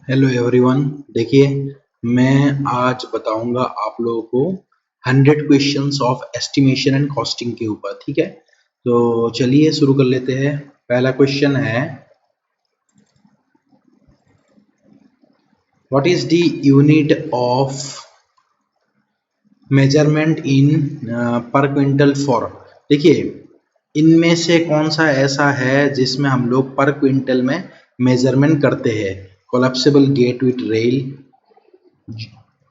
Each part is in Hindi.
Hello everyone. देखिए, मैं आज बताऊंगा आप लोगों को 100 questions of estimation and costing के ऊपर। ठीक है, तो चलिए शुरू कर लेते हैं। पहला क्वेश्चन है, what is the unit of measurement इन पर क्विंटल फॉर। देखिए, इनमें से कौन सा ऐसा है जिसमें हम लोग पर क्विंटल में मेजरमेंट करते हैं। Collapsible gate with rail,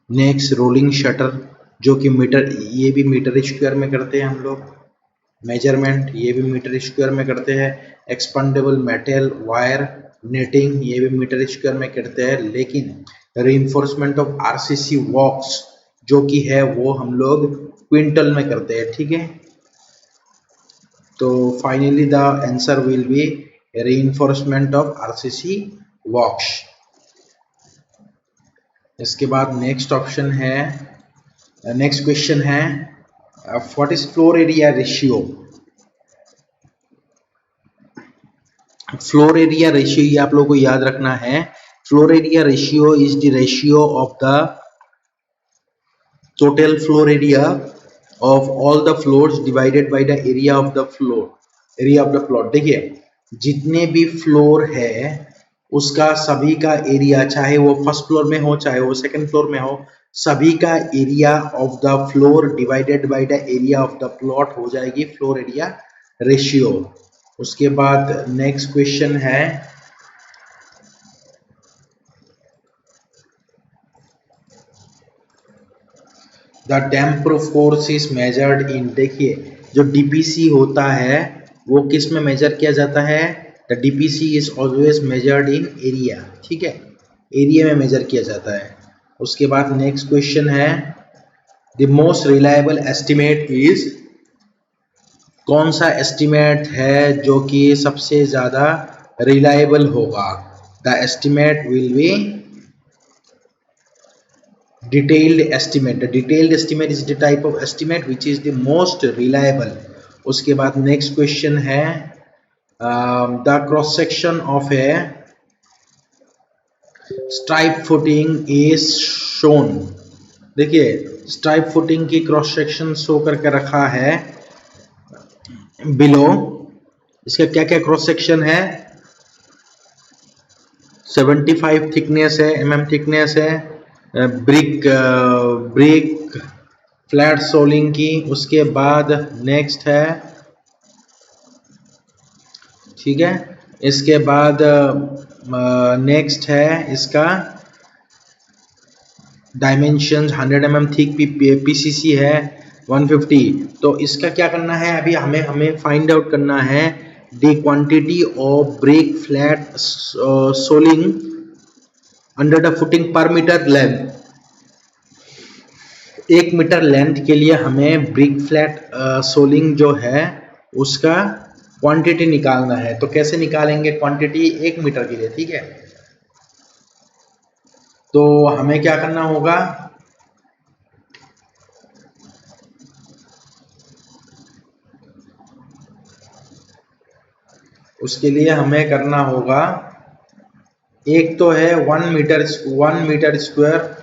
next rolling shutter जो कि मीटर, ये भी मीटर स्क्वायर में करते हैं हम लोग मेजरमेंट, ये भी मीटर स्क्वायर में करते हैं। एक्सपेंडेबल मेटल वायर नेटिंग, ये भी मीटर स्क्वायर में करते हैं। लेकिन रीइंफोर्समेंट ऑफ आरसीसी वॉक्स जो कि है वो हम लोग क्विंटल में करते हैं। ठीक है, तो finally the answer will be reinforcement of RCC works. इसके बाद नेक्स्ट ऑप्शन है, नेक्स्ट क्वेश्चन है, what is floor area ratio. Floor area ratio ये आप लोगों को याद रखना है। Floor area ratio is the ratio of the total floor area of all the floors divided by the area of the floor, area of the plot. देखिए, जितने भी फ्लोर है उसका सभी का एरिया, चाहे वो फर्स्ट फ्लोर में हो चाहे वो सेकंड फ्लोर में हो, सभी का area of the floor divided by the area of the plot हो जाएगी फ्लोर एरिया रेशियो। उसके बाद नेक्स्ट क्वेश्चन है, the damper force is measured इन। देखिए, जो डीपीसी होता है वो किस में मेजर किया जाता है। The DPC is always measured in area. ठीक है, एरिया में मेजर किया जाता है। उसके बाद नेक्स्ट क्वेश्चन है, the most reliable estimate is. कौन सा एस्टिमेट है जो कि सबसे ज्यादा रिलायबल होगा। The estimate will B detailed estimate. The detailed estimate is the type of estimate which is the most reliable. उसके बाद next question है, the cross section of a stripe footing is shown। देखिए, स्ट्राइप फुटिंग की क्रॉस सेक्शन शो करके रखा है बिलो। इसका क्या क्या क्रॉस सेक्शन है, 75 थिकनेस है, थिकनेस है, ब्रिक फ्लैट सोलिंग की। उसके बाद नेक्स्ट है, ठीक है, इसके बाद नेक्स्ट है इसका डायमेंशंस 100 mm थिक पीसीसी है 150। तो इसका क्या करना है, अभी हमें फाइंड आउट करना है the quantity of brick flat soling under the footing पर मीटर लेंथ। 1 मीटर लेंथ के लिए हमें ब्रिक फ्लैट सोलिंग जो है उसका क्वांटिटी निकालना है। तो कैसे निकालेंगे क्वांटिटी 1 मीटर के लिए। ठीक है, तो हमें क्या करना होगा, उसके लिए हमें करना होगा, एक तो है 1 मीटर स्क्वायर,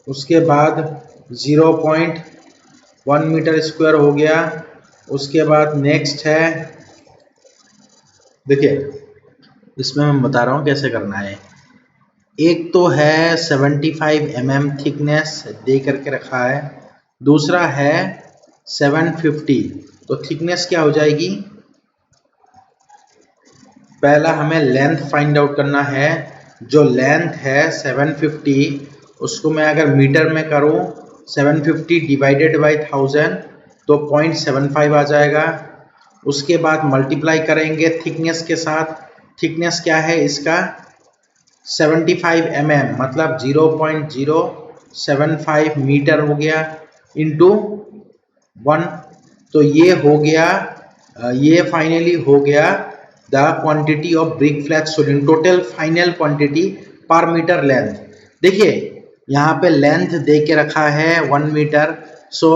उसके बाद 0.1 मीटर स्क्वायर हो गया। उसके बाद नेक्स्ट है, देखिए इसमें मैं बता रहा हूँ कैसे करना है। एक तो है 75 mm थिकनेस दे करके रखा है, दूसरा है 750। तो थिकनेस क्या हो जाएगी, पहला हमें लेंथ फाइंड आउट करना है। जो लेंथ है 750, उसको मैं अगर मीटर में करूं 750 डिवाइडेड बाई 1000 तो 0.75 आ जाएगा। उसके बाद मल्टीप्लाई करेंगे थिकनेस के साथ। थिकनेस क्या है इसका 75 mm, मतलब 0.075 मीटर हो गया इंटू 1। तो ये हो गया, ये फाइनली हो गया the quantity of brick flat soling, total final quantity पर मीटर लेंथ। देखिए यहाँ पे लेंथ दे के रखा है 1 मीटर, सो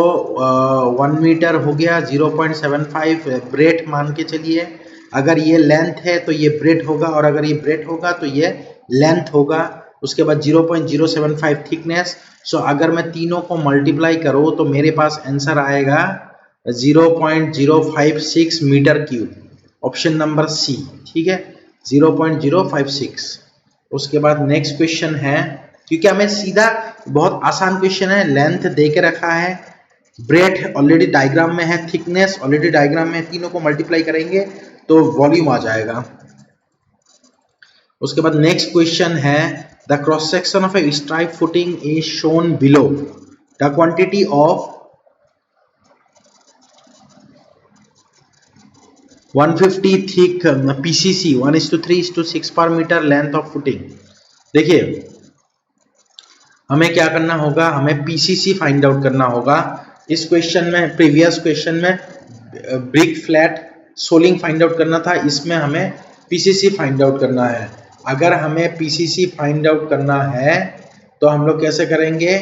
1 मीटर हो गया 0.75 ब्रेथ मान के चलिए। अगर ये लेंथ है तो ये ब्रेथ होगा, और अगर ये ब्रेथ होगा तो ये लेंथ होगा, उसके बाद 0.075 थिकनेस। सो अगर मैं तीनों को मल्टीप्लाई करूँ तो मेरे पास आंसर आएगा 0.056 metre cube, option number C. ठीक है, 0.056। उसके बाद नेक्स्ट क्वेश्चन है, क्योंकि हमें सीधा, बहुत आसान क्वेश्चन है, लेंथ दे के रखा है, ब्रेथ ऑलरेडी डायग्राम में है, थिकनेस ऑलरेडी डायग्राम में है, तीनों को मल्टीप्लाई करेंगे तो वॉल्यूम आ जाएगा। उसके बाद नेक्स्ट क्वेश्चन है, the cross section of A stripe footing is shown below, the quantity of 150 thick PCC 1:3:6 पर मीटर लेंथ ऑफ फुटिंग। देखिए हमें क्या करना होगा, हमें पीसीसी फाइंड आउट करना होगा। इस क्वेश्चन में, प्रीवियस क्वेश्चन में brick flat soling find out करना था, इसमें हमें पीसीसी फाइंड आउट करना है। अगर हमें पीसीसी फाइंड आउट करना है तो हम लोग कैसे करेंगे,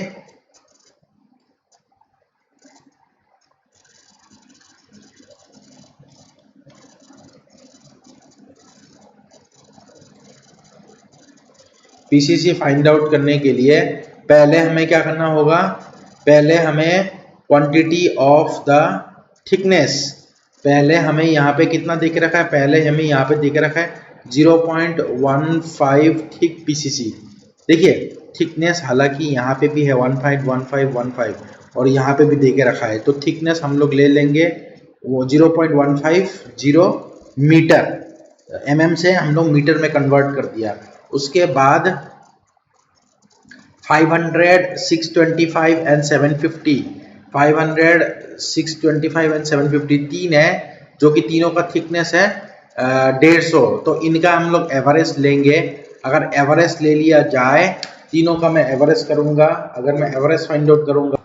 पीसीसी फाइंड आउट करने के लिए पहले हमें क्या करना होगा, पहले हमें क्वांटिटी ऑफ द थिकनेस, पहले हमें यहाँ पे कितना दे के रखा है, पहले हमें यहाँ पे दे के रखा है 0.15 थिक पीसीसी। देखिए थिकनेस हालांकि यहाँ पे भी है 15 और यहाँ पे भी दे के रखा है, तो थिकनेस हम लोग ले लेंगे वो 0.150 मीटर, mm से हम लोग मीटर में कन्वर्ट कर दिया। उसके बाद 500, 625 एंड 750, 500, 625 एंड 750 तीन है, जो कि तीनों का थिकनेस है 150। तो इनका हम लोग एवरेज लेंगे। अगर एवरेज ले लिया जाए, तीनों का मैं एवरेज करूंगा, अगर मैं एवरेज फाइंड आउट करूंगा,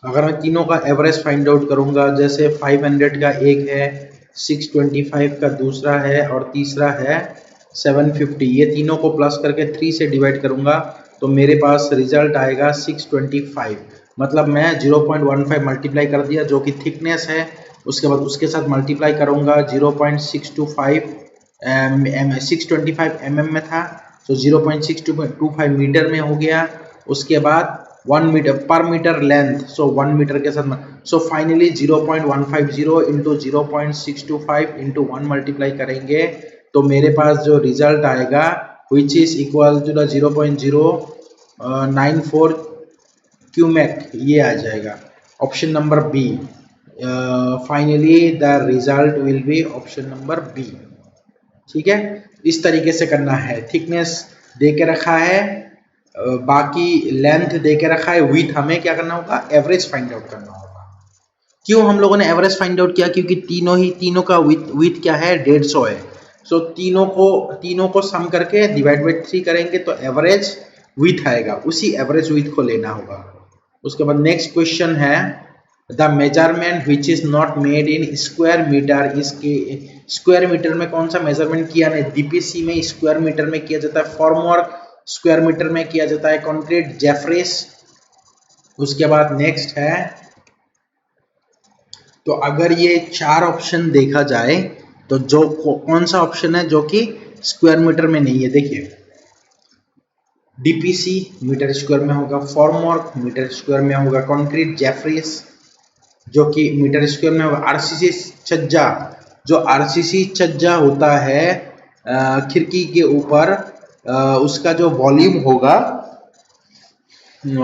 अगर मैं तीनों का एवरेज फाइंड आउट करूंगा, जैसे 500 का एक है, 625 का दूसरा है और तीसरा है 750, ये तीनों को प्लस करके 3 से डिवाइड करूंगा तो मेरे पास रिजल्ट आएगा 625। मतलब मैं 0.15 मल्टीप्लाई कर दिया जो कि थिकनेस है, उसके बाद उसके साथ मल्टीप्लाई करूंगा 0.625 625 mm में था, तो 0.625 मीटर में हो गया। उसके बाद 1 मीटर पर मीटर लेंथ, सो 1 मीटर के साथ, so finally 0.150 into 0.625 into 1 multiply करेंगे तो मेरे पास जो रिजल्ट आएगा which is equal to the 0.094 cumec, ये आ जाएगा option number B. Finally the result will be option number B. ठीक है, इस तरीके से करना है। थिकनेस दे के रखा है, बाकी लेंथ दे के रखा है, विड्थ हमें क्या करना होगा, एवरेज फाइंड आउट करना होगा। क्यों हम लोगों ने एवरेज फाइंड आउट किया, क्योंकि तीनों का विड्थ क्या है, 150 है। सो तीनों को सम करके डिवाइड बाई 3 करेंगे तो एवरेज विड्थ आएगा, उसी एवरेज विड्थ को लेना होगा। उसके बाद नेक्स्ट क्वेश्चन है, the measurement which is not made in square metre, इसके स्क्वायर मीटर में कौन सा मेजरमेंट किया नहीं, डीपीसी में स्क्वायर मीटर में किया जाता है, फॉर्मवर्क स्क्वायर मीटर में किया जाता है, कंक्रीट जेफरीज। उसके बाद नेक्स्ट है, तो अगर ये 4 ऑप्शन देखा जाए तो जो कौन सा ऑप्शन है जो कि स्क्वायर मीटर में नहीं है, देखिए डीपीसी मीटर स्क्वायर में होगा, फॉर्मवर्क मीटर स्क्वायर में होगा, कंक्रीट जेफरीज जो कि मीटर स्क्वायर में होगा, आरसीसी छज्जा, जो आरसीसी छज्जा होता है खिड़की के ऊपर, उसका जो वॉल्यूम होगा,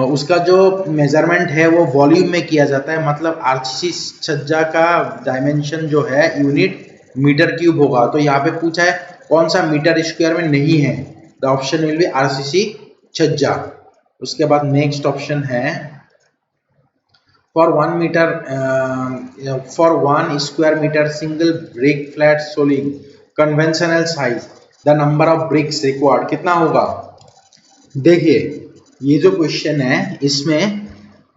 उसका जो मेजरमेंट है वो वॉल्यूम में किया जाता है। मतलब आरसीसी छज्जा का डायमेंशन जो है यूनिट मीटर क्यूब होगा। तो यहाँ पे पूछा है कौन सा मीटर स्क्वायर में नहीं है, the option will be RCC chhajja. उसके बाद नेक्स्ट ऑप्शन है, for 1 metre for 1 square metre single brick flat soling conventional size the number of bricks required कितना होगा। देखिए ये जो क्वेश्चन है इसमें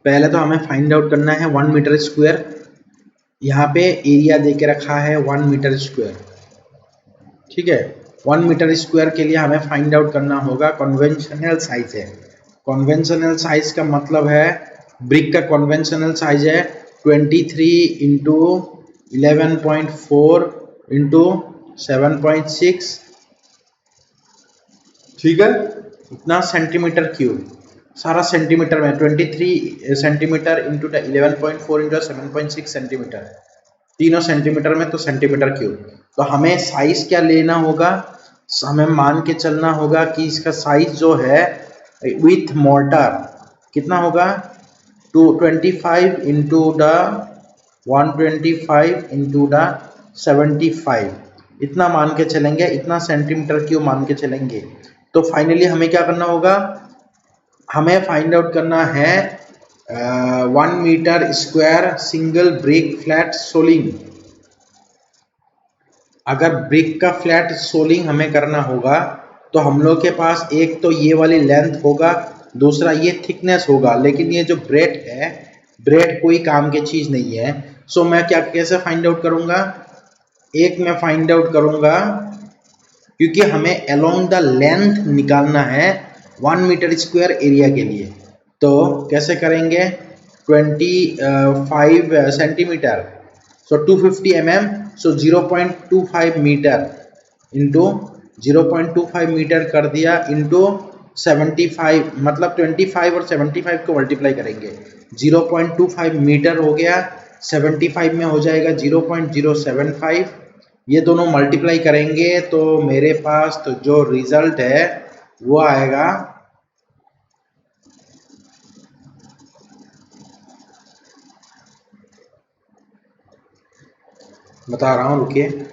पहले तो हमें फाइंड आउट करना है 1 मीटर स्क्वायर, यहाँ पे एरिया दे के रखा है 1 मीटर स्क्वायर। ठीक है, 1 मीटर स्क्वायर के लिए हमें फाइंड आउट करना होगा कन्वेंशनल साइज है। कन्वेंशनल साइज का मतलब है, ब्रिक का कन्वेंशनल साइज है 23 इंटू 11.4 इंटू 7.6 ठीक है, इतना सेंटीमीटर क्यूब, सारा सेंटीमीटर में 23 सेंटीमीटर इंटू 11.4 इंटू 7.6 सेंटीमीटर, तीनों सेंटीमीटर में, तो सेंटीमीटर क्यूब। तो हमें साइज क्या लेना होगा, हमें मान के चलना होगा कि इसका साइज जो है विथ मोर्टार कितना होगा, 225 इंटू द 125 इंटू द 75, इतना मान के चलेंगे, इतना सेंटीमीटर क्यूब मान के चलेंगे। तो फाइनली हमें क्या करना होगा, हमें फाइंड आउट करना है 1 metre square single brick flat soling. अगर ब्रिक का फ्लैट सोलिंग हमें करना होगा तो हम लोग के पास एक तो ये वाली लेंथ होगा, दूसरा ये थिकनेस होगा, लेकिन ये जो ब्रेड है, ब्रेड कोई काम की चीज नहीं है। सो मैं क्या कैसे फाइंड आउट करूंगा, एक मैं फाइंड आउट करूंगा, क्योंकि हमें अलोंग द लेंथ निकालना है 1 मीटर स्क्वायर एरिया के लिए। तो कैसे करेंगे, 25 सेंटीमीटर, सो 250 mm, सो 0.25 मीटर इंटू 0.25 मीटर कर दिया इंटू 75, मतलब 25 और 75 को मल्टीप्लाई करेंगे, 0.25 मीटर हो गया, 75 में हो जाएगा 0.075, ये दोनों मल्टीप्लाई करेंगे तो मेरे पास तो जो रिजल्ट है वो आएगा बता रहा हूँ, रुकिए,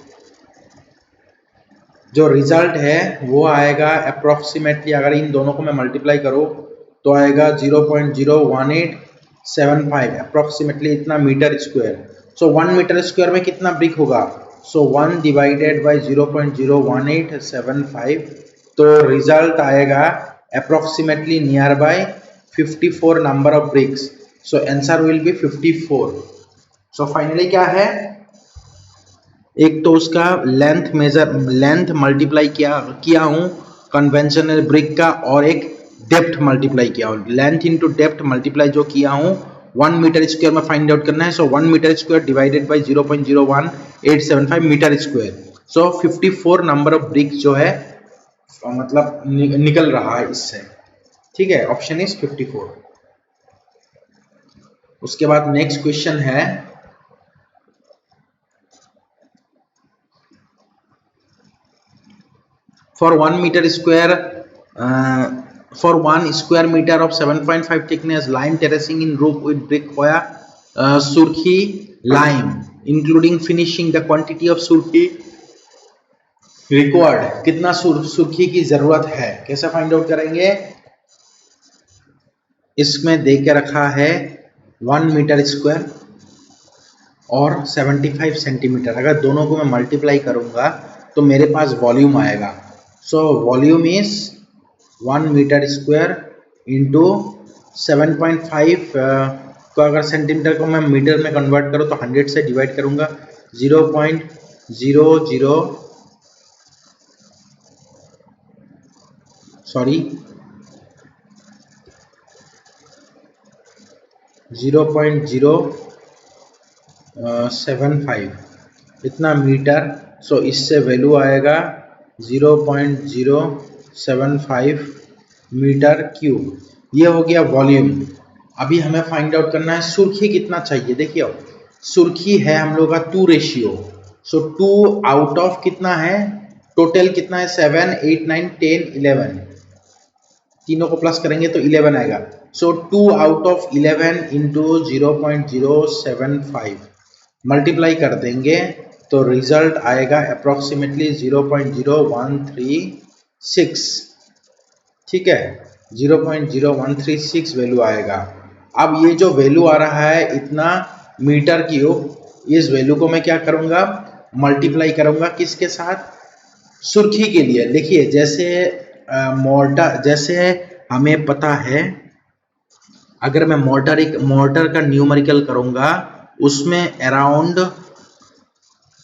जो रिजल्ट है वो आएगा अप्रोक्सीमेटली, अगर इन दोनों को मैं मल्टीप्लाई करूँ तो आएगा 0.01875, अप्रोक्सीमेटली इतना मीटर स्क्वायर। सो 1 मीटर स्क्वायर में कितना ब्रिक होगा, सो 1 डिवाइडेड बाई 0.01875, तो रिजल्ट आएगा approximately near by 54 number of BRICS, so answer will B 54। So finally क्या है, एक तो उसका लेंथ मल्टीप्लाई किया हूँ कन्वेंशनल ब्रिक का, और एक डेप्थ मल्टीप्लाई किया हूँ, लेंथ इनटू डेप्थ मल्टीप्लाई जो किया हूँ 1 मीटर स्क्वायर में फाइंड आउट करना है। So 1 metre square divided by 0.01875 metre square, so 54 number of brick जो है मतलब निकल रहा है इससे, ठीक है, ऑप्शन इज 54। उसके बाद नेक्स्ट क्वेश्चन है, for 1 meter square for 1 square meter of 7.5 thickness lime terracing in roof with brick wire surkhi lime including finishing, the quantity of surkhi required, कितना सुर्खी की जरूरत है, कैसे फाइंड आउट करेंगे, इसमें दे के रखा है 1 मीटर स्क्वायर और 75 सेंटीमीटर, अगर दोनों को मैं मल्टीप्लाई करूंगा तो मेरे पास वॉल्यूम आएगा। So volume is 1 metre square into 7.5 को अगर सेंटीमीटर को मैं मीटर में कन्वर्ट करूँ तो 100 से डिवाइड करूँगा, 0.075 इतना मीटर, सो इससे वैल्यू आएगा 0.075 मीटर क्यूब, ये हो गया वॉल्यूम। अभी हमें फाइंड आउट करना है सुर्खी कितना चाहिए, देखिए सुर्खी है हम लोग का 2 रेशियो, सो 2 आउट ऑफ कितना है, टोटल कितना है 7, 8, 9, 10, 11, तीनों को प्लस करेंगे तो 11 आएगा। सो 2 आउट ऑफ 11 इंटू 0.075 मल्टीप्लाई कर देंगे तो रिजल्ट आएगा अप्रोक्सीमेटली 0.0136, ठीक है, 0.0136 वैल्यू आएगा। अब ये जो वैल्यू आ रहा है इतना मीटर क्यूब, इस वैल्यू को मैं क्या करूंगा, मल्टीप्लाई करूंगा किसके साथ, सुर्खी के लिए। देखिए जैसे मोर्टार, जैसे हमें पता है अगर मैं मोर्टार का न्यूमेरिकल करूंगा उसमें अराउंड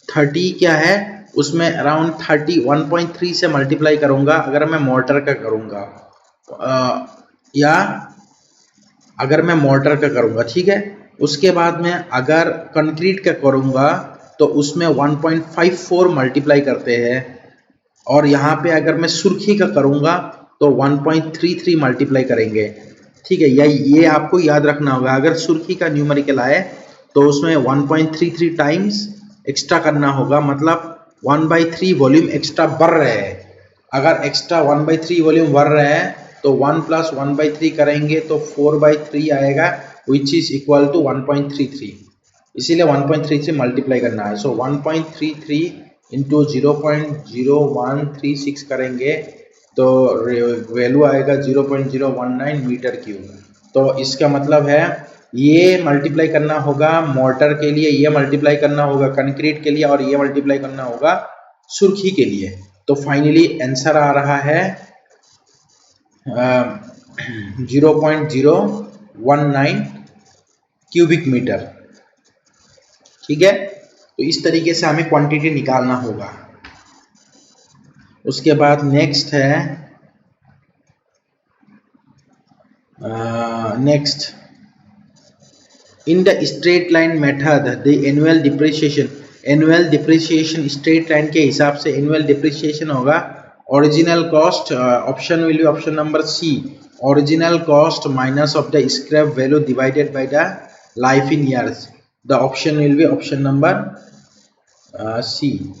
30 क्या है, उसमें अराउंड 31.3 से मल्टीप्लाई करूंगा अगर मैं मोर्टार का करूंगा, या अगर मैं मोर्टार का करूंगा, ठीक है। उसके बाद में अगर कंक्रीट का करूंगा तो उसमें 1.54 मल्टीप्लाई करते हैं, और यहाँ पे अगर मैं सुर्खी का करूंगा तो 1.33 मल्टीप्लाई करेंगे, ठीक है। या ये आपको याद रखना होगा, अगर सुर्खी का न्यूमेरिकल आए तो उसमें 1.33 टाइम्स एक्स्ट्रा करना होगा, मतलब 1/3 वॉल्यूम एक्स्ट्रा बढ़ रहे हैं। अगर एक्स्ट्रा 1/3 वॉल्यूम बढ़ रहे हैं तो 1 प्लस 1/3 करेंगे तो 4/3 आएगा, विच इज इक्वल टू 1.33, इसीलिए 1.33 मल्टीप्लाई करना है। सो 1.33 इंटू 0.0136 करेंगे तो वैल्यू आएगा 0.019 मीटर क्यूब। तो इसका मतलब है ये मल्टीप्लाई करना होगा मोर्टर के लिए, ये मल्टीप्लाई करना होगा कंक्रीट के लिए, और ये मल्टीप्लाई करना होगा सुर्खी के लिए। तो फाइनली आंसर आ रहा है 0.019 क्यूबिक मीटर, ठीक है। तो इस तरीके से हमें क्वांटिटी निकालना होगा। उसके बाद नेक्स्ट है next in the straight line method the annual depreciation straight line के हिसाब से एनुअल डिप्रिसिएशन होगा original cost, option will be option number C, original cost minus of the scrap value divided by the life in years. The option will be option number C.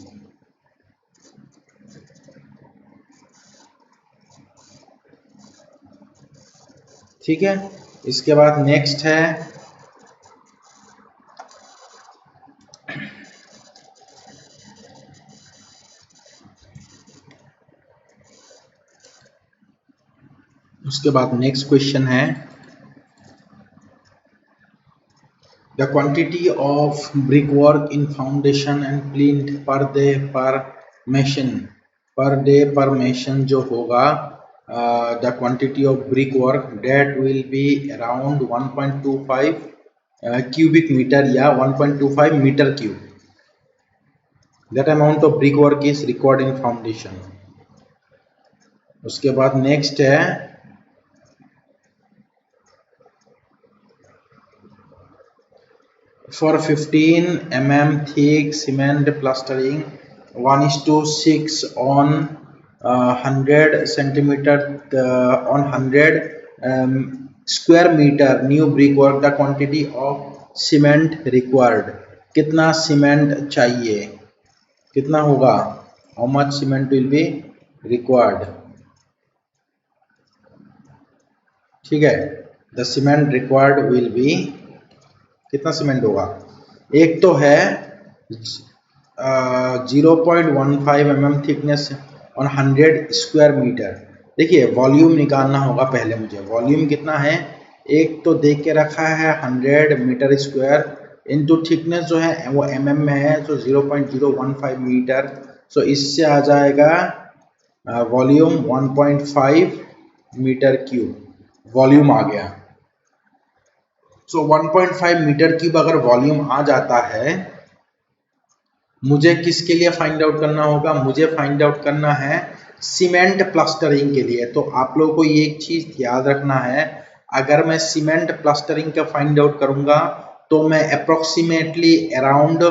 ठीक है। इसके बाद नेक्स्ट है उसके बाद नेक्स्ट क्वेश्चन है the quantity of brick work in foundation and plinth per day per mason जो होगा the quantity of brick work that will be around 1.25 cubic metre या 1.25 metre cube. That amount of brick work is required in foundation. उसके बाद नेक्स्ट है for 15 mm thick cement plastering 1:6 on 100 centimeter on 100 square meter new brickwork the quantity of cement required, कितना सीमेंट चाहिए, कितना होगा, how much cement will be required, ठीक है। the cement required will be, कितना सीमेंट होगा, एक तो है 0.15 mm thickness on 100 square metre. देखिए वॉल्यूम निकालना होगा पहले मुझे, वॉल्यूम कितना है, एक तो देख के रखा है 100 मीटर स्क्वायर इनटू थिकनेस जो है वो mm में है, तो 0.015 मीटर। सो इससे आ जाएगा वॉल्यूम 1.5 मीटर क्यूब, वॉल्यूम आ गया। सो 1.5 मीटर क्यूब अगर वॉल्यूम आ जाता है, मुझे किसके लिए फाइंड आउट करना होगा, मुझे फाइंड आउट करना है सीमेंट प्लास्टरिंग के लिए। तो आप लोगों को ये एक चीज याद रखना है, अगर मैं सीमेंट प्लास्टरिंग का फाइंड आउट करूंगा तो मैं अप्रोक्सीमेटली अराउंड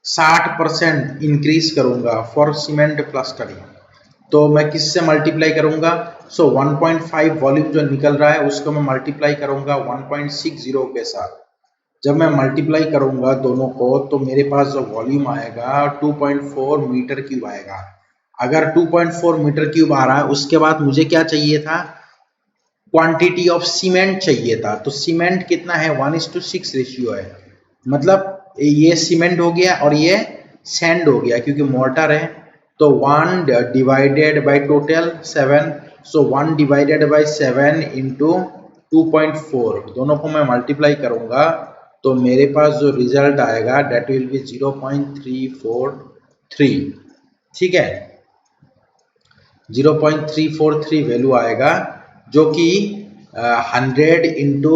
60% इंक्रीज करूंगा फॉर सीमेंट प्लास्टरिंग। तो मैं किससे मल्टीप्लाई करूंगा, सो 1.5 वॉल्यूम जो निकल रहा है उसको मैं मल्टीप्लाई करूंगा 1.60 के साथ। जब मैं मल्टीप्लाई करूंगा दोनों को तो मेरे पास जो वॉल्यूम आएगा 2.4 मीटर क्यूब आएगा। अगर 2.4 मीटर क्यूब आ रहा है, उसके बाद मुझे क्या चाहिए था, क्वांटिटी ऑफ सीमेंट चाहिए था। तो सीमेंट कितना है, 1:6 रेशियो है, मतलब ये सीमेंट हो गया और ये सैंड हो गया क्योंकि मोर्टार है। तो 1 divided by total 7, so 1 divided by 7 into 2.4, दोनों को मैं मल्टीप्लाई करूंगा तो मेरे पास जो रिजल्ट आएगा डेट विल बी 0.343, ठीक है। 0.343 वैल्यू आएगा जो कि 100 इंटू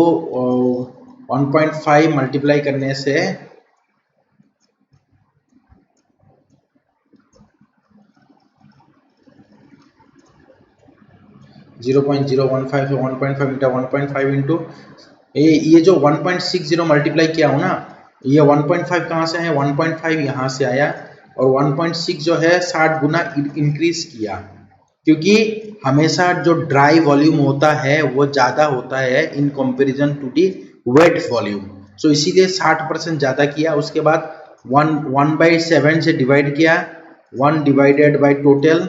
1.5 मल्टीप्लाई करने से 0.015 से 1.5 मीटर 1.5 इंटू ये जो 1.60 मल्टीप्लाई किया हूँ ना, ये 1.5 कहाँ से है, 1.5 यहाँ से आया, और 1.6 जो है 60 गुना इंक्रीज किया, क्योंकि हमेशा जो ड्राई वॉल्यूम होता है वो ज्यादा होता है in comparison to the wet volume. So इसीलिए 60% ज्यादा किया। उसके बाद 1/7 से डिवाइड किया, 1 डिवाइडेड बाय टोटल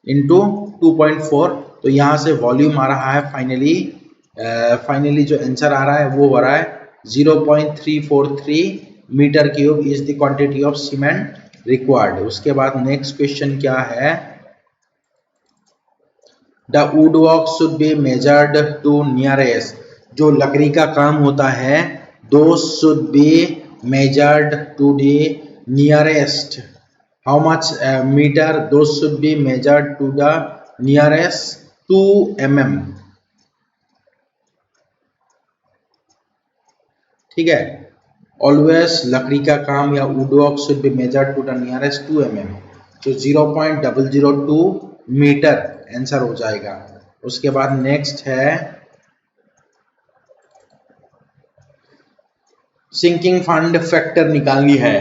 इंटू 2.4। तो यहाँ से वॉल्यूम आ रहा है फाइनली जो आंसर आ रहा है वो हो रहा है 0.343 metre cube is the quantity of cement required. उसके बाद नेक्स्ट क्वेश्चन क्या है, the wood work should be measured to nearest. जो लकड़ी का काम होता है those should be measured to the nearest how much metre, those should be measured to the nearest 2 mm। ठीक है, ऑलवेज लकड़ी का काम या woodwork should be measured to the nearest 2 mm। तो 0.002 मीटर आंसर हो जाएगा। उसके बाद नेक्स्ट है सिंकिंग फंड फैक्टर निकालनी है।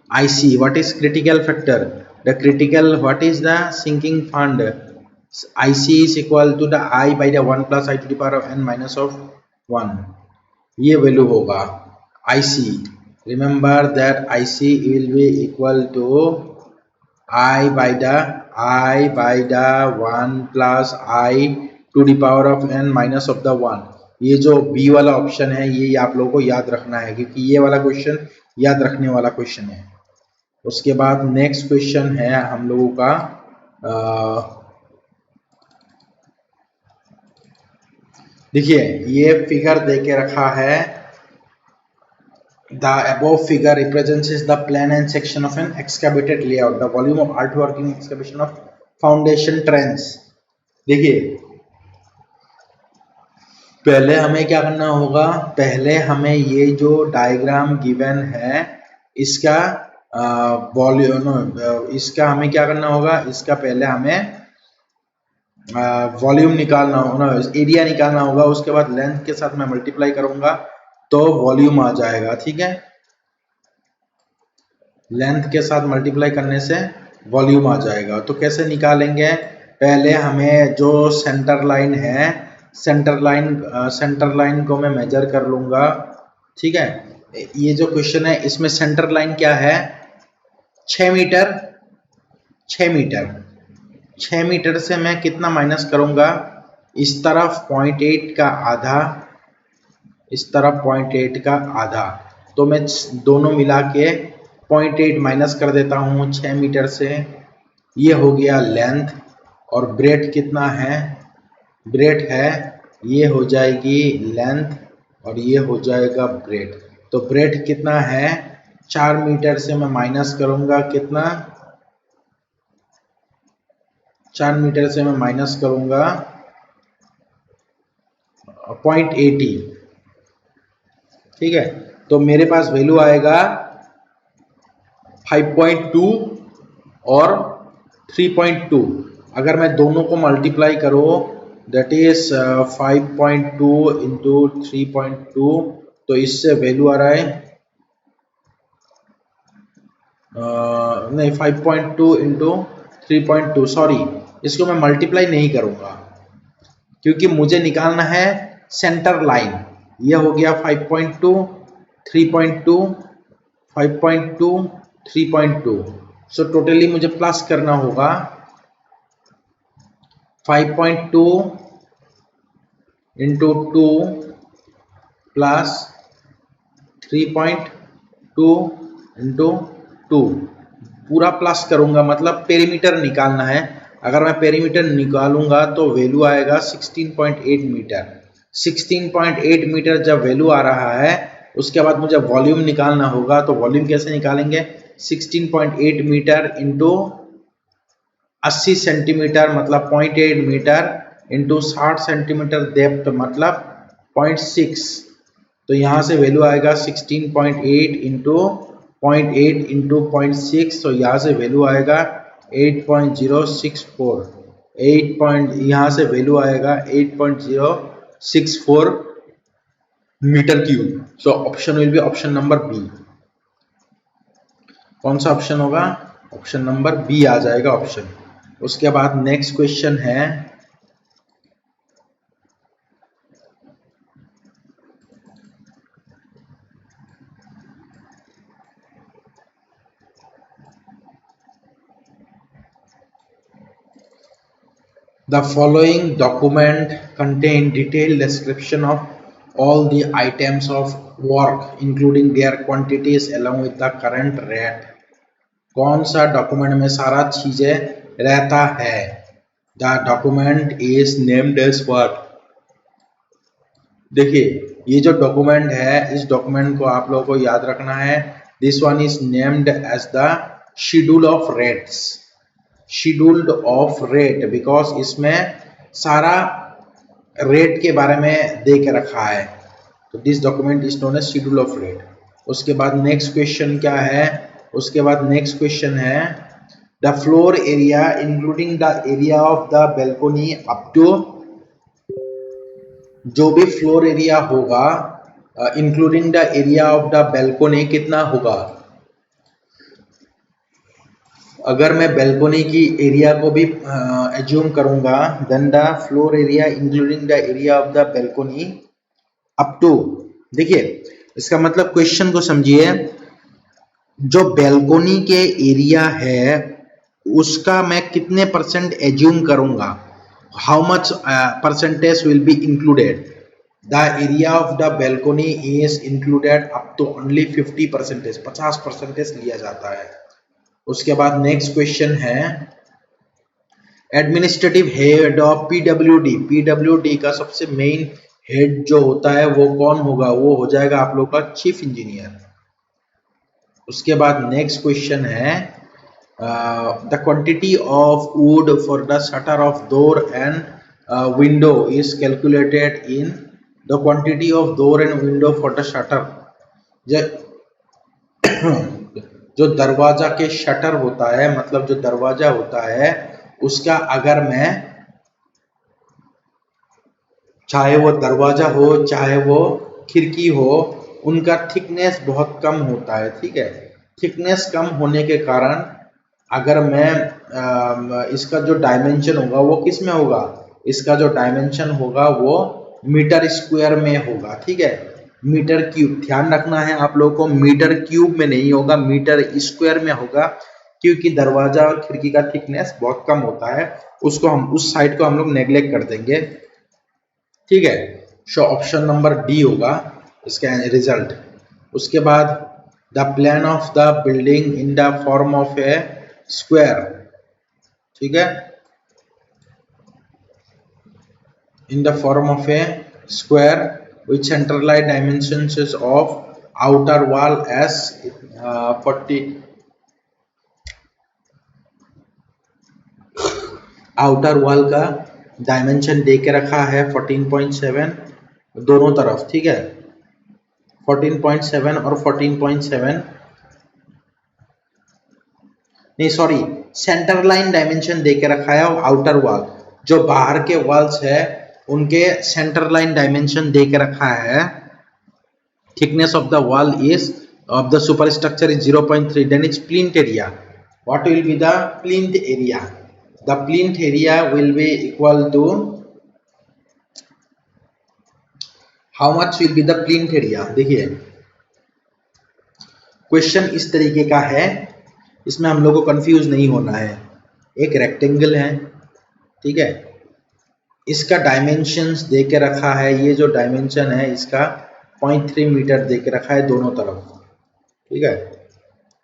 IC, what is critical factor? The critical, what is the sinking fund? IC is equal to the I by the 1 plus I to the power of n minus of 1। ये वैल्यू होगा IC। Remember that IC will be equal to I by the 1 plus I to the power of n minus of the 1। ये जो B वाला ऑप्शन है ये आप लोगों को याद रखना है, क्योंकि ये वाला क्वेश्चन याद रखने वाला क्वेश्चन है। उसके बाद नेक्स्ट क्वेश्चन है हम लोगों का देखिए ये फिगर दे के रखा है, the above figure represents the plan and section of an excavated layout, the volume of earthwork in excavation of foundation trench। देखिए पहले हमें क्या करना होगा, पहले हमें ये जो डायग्राम गिवन है इसका वॉल्यूम, इसका हमें क्या करना होगा, इसका पहले हमें वॉल्यूम निकालना होगा, एरिया निकालना होगा। उसके बाद लेंथ के साथ मैं मल्टीप्लाई करूंगा तो वॉल्यूम आ जाएगा। ठीक है, लेंथ के साथ मल्टीप्लाई करने से वॉल्यूम आ जाएगा। तो कैसे निकालेंगे, पहले हमें जो सेंटर लाइन है सेंटर लाइन को मैं मेजर कर लूंगा। ठीक है, ये जो क्वेश्चन है इसमें सेंटर लाइन क्या है 6 मीटर। 6 मीटर से मैं कितना माइनस करूंगा, इस तरफ 0.8 का आधा, इस तरफ 0.8 का आधा, तो मैं दोनों मिला के 0.8 माइनस कर देता हूँ 6 मीटर से। ये हो गया लेंथ, और ब्रेथ कितना है, ब्रेथ है ये हो जाएगी लेंथ और ये हो जाएगा ब्रेथ। तो ब्रेथ कितना है 4 मीटर से मैं माइनस करूंगा कितना, 4 मीटर से मैं माइनस करूंगा 0.80। ठीक है, तो मेरे पास वैल्यू आएगा 5.2 और 3.2। अगर मैं दोनों को मल्टीप्लाई करूं दैट इज 5.2 इंटू 3.2, तो इससे वैल्यू आ रहा है नहीं 5.2 इंटू 3.2, सॉरी इसको मैं मल्टीप्लाई नहीं करूंगा क्योंकि मुझे निकालना है सेंटर लाइन। ये हो गया 5.2 3.2 5.2 3.2। सो टोटली मुझे प्लस करना होगा 5.2 इंटू 2 प्लस 3.2 इंटू 2, पूरा प्लस करूंगा मतलब पेरीमीटर निकालना है। अगर मैं पेरीमीटर निकालूंगा तो वैल्यू आएगा 16.8 मीटर। 16.8 मीटर जब वैल्यू आ रहा है उसके बाद मुझे वॉल्यूम निकालना होगा। तो वॉल्यूम कैसे निकालेंगे, 16.8 मीटर इंटू 80 सेंटीमीटर मतलब 0.8 मीटर इंटू 60 सेंटीमीटर डेप्थ मतलब 0.6। तो यहाँ से वैल्यू आएगा 16.8 इंटू 0.8 इंटू 0.6, तो यहाँ से वैल्यू आएगा 8.064। यहाँ से वैल्यू आएगा 8.064 metre cube. So option will be option number B. कौन सा ऑप्शन होगा? ऑप्शन नंबर बी आ जाएगा ऑप्शन। उसके बाद नेक्स्ट क्वेश्चन है the following document contain detailed description of all the items of work including their quantities along with the current rate। कौन सा डॉक्यूमेंट में सारा चीजें रहता है? The document is named as what? देखिए ये जो डॉक्यूमेंट है इस डॉक्यूमेंट को आप लोगों को याद रखना है। This one is named as the schedule of rates, scheduled of rate, because इसमें सारा रेट के बारे में दे के रखा है। तो this document is known as schedule of rate. उसके बाद नेक्स्ट क्वेश्चन क्या है? उसके बाद नेक्स्ट क्वेश्चन है the floor area including the area of the balcony up to, जो भी फ्लोर एरिया होगा including the area of the balcony कितना होगा? अगर मैं बेल्कोनी की एरिया को भी एज्यूम करूंगा, then the floor area including the area of the balcony up to, देखिए इसका मतलब क्वेश्चन को समझिए, जो बेल्कोनी के एरिया है उसका मैं कितने परसेंट एज्यूम करूंगा, how much percentage will be included. The area of the balcony is included up to only 50%, 50% लिया जाता है। उसके बाद नेक्स्ट क्वेश्चन है administrative head of PWD, PWD का सबसे मेन हेड जो होता है वो कौन होगा? वो हो जाएगा आप लोग का चीफ इंजीनियर। उसके बाद नेक्स्ट क्वेश्चन है the quantity of would for the shutter of door and window is calculated in the quantity of door and window for the shutter. जो दरवाजा के शटर होता है, मतलब जो दरवाजा होता है उसका अगर मैं, चाहे वो दरवाजा हो चाहे वो खिड़की हो, उनका थिकनेस बहुत कम होता है, ठीक है। थिकनेस कम होने के कारण अगर मैं इसका जो डायमेंशन होगा वो किस में होगा? इसका जो डायमेंशन होगा वो मीटर स्क्वायर में होगा, ठीक है। मीटर क्यूब, ध्यान रखना है आप लोगों को, मीटर क्यूब में नहीं होगा, मीटर स्क्वायर में होगा, क्योंकि दरवाजा और खिड़की का थिकनेस बहुत कम होता है, उसको हम उस साइड को हम लोग नेग्लेक्ट कर देंगे, ठीक है। सो ऑप्शन नंबर डी होगा इसका रिजल्ट। उसके बाद the plan of the building in the form of A square, ठीक है, in the form of A square which centralized dimensions is of outer wall as 40, outer wall का डायमेंशन दे के रखा है 14.7 दोनों तरफ, ठीक है। 14.7 और 14.7 नहीं सॉरी, सेंटर लाइन डायमेंशन दे के रखा है, और आउटर वॉल जो बाहर के वॉल्स है उनके सेंटर लाइन डायमेंशन दे के रखा है। Thickness of the wall is of the super structure is 0.3, then is plinth area. What will be the plinth area? The plinth area will be equal to, how much will be the plinth area? देखिए क्वेश्चन इस तरीके का है, इसमें हम लोग को कंफ्यूज नहीं होना है। एक रेक्टेंगल है, ठीक है, इसका डायमेंशंस दे के रखा है, ये जो डायमेंशन है इसका 0.3 मीटर दे के रखा है दोनों तरफ, ठीक है।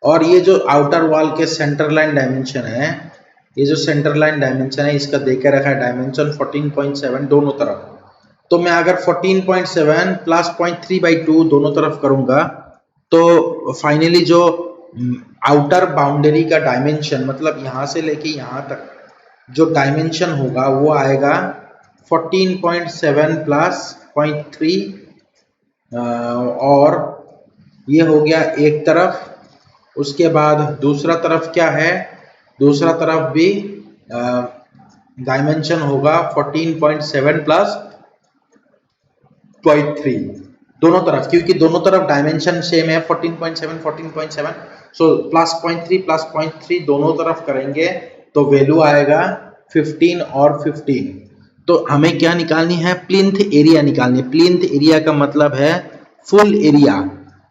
और ये जो आउटर वॉल के सेंटर लाइन डायमेंशन है, ये जो सेंटर लाइन डायमेंशन है इसका दे के रखा है डायमेंशन 14.7 दोनों तरफ। तो मैं अगर 14.7 प्लस 0.3/2 दोनों तरफ करूंगा तो फाइनली जो आउटर बाउंड्री का डायमेंशन, मतलब यहां से लेके यहां तक जो डायमेंशन होगा वो आएगा 14.7 प्लस 0.3, और ये हो गया एक तरफ। उसके बाद दूसरा तरफ क्या है? दूसरा तरफ भी डायमेंशन होगा 14.7 प्लस 0.3 दोनों तरफ, क्योंकि दोनों तरफ डायमेंशन सेम है 14.7 14.7, सो +0.3 दोनों तरफ करेंगे तो वैल्यू आएगा 15 और 15। तो हमें क्या निकालनी है, प्लिंथ एरिया निकालनी है। प्लिंथ एरिया का मतलब है फुल एरिया,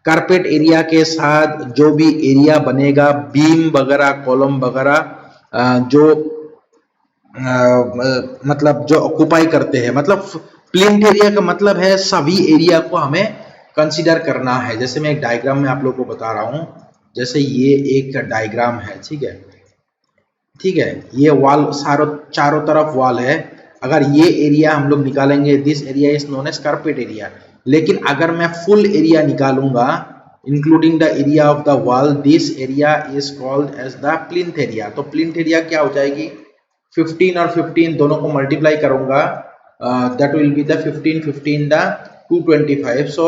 कारपेट एरिया के साथ जो भी एरिया बनेगा, बीम वगैरह, कॉलम वगैरह जो मतलब जो ऑक्युपाई करते हैं, मतलब प्लिंथ एरिया का मतलब है सभी एरिया को हमें कंसीडर करना है। जैसे मैं एक डायग्राम में आप लोगों को बता रहा हूं, जैसे ये एक डायग्राम है, ठीक है, ठीक है, ये वॉल चारों तरफ वॉल है। अगर ये एरिया हम लोग निकालेंगे, this area is known as carpet area. लेकिन अगर मैं फुल एरिया निकालूंगा including the area of the wall, this area is called as the plinth area. तो प्लिंथ एरिया क्या हो जाएगी, 15 और 15 दोनों को मल्टीप्लाई करूंगा, that will be the 15 15 the 225। So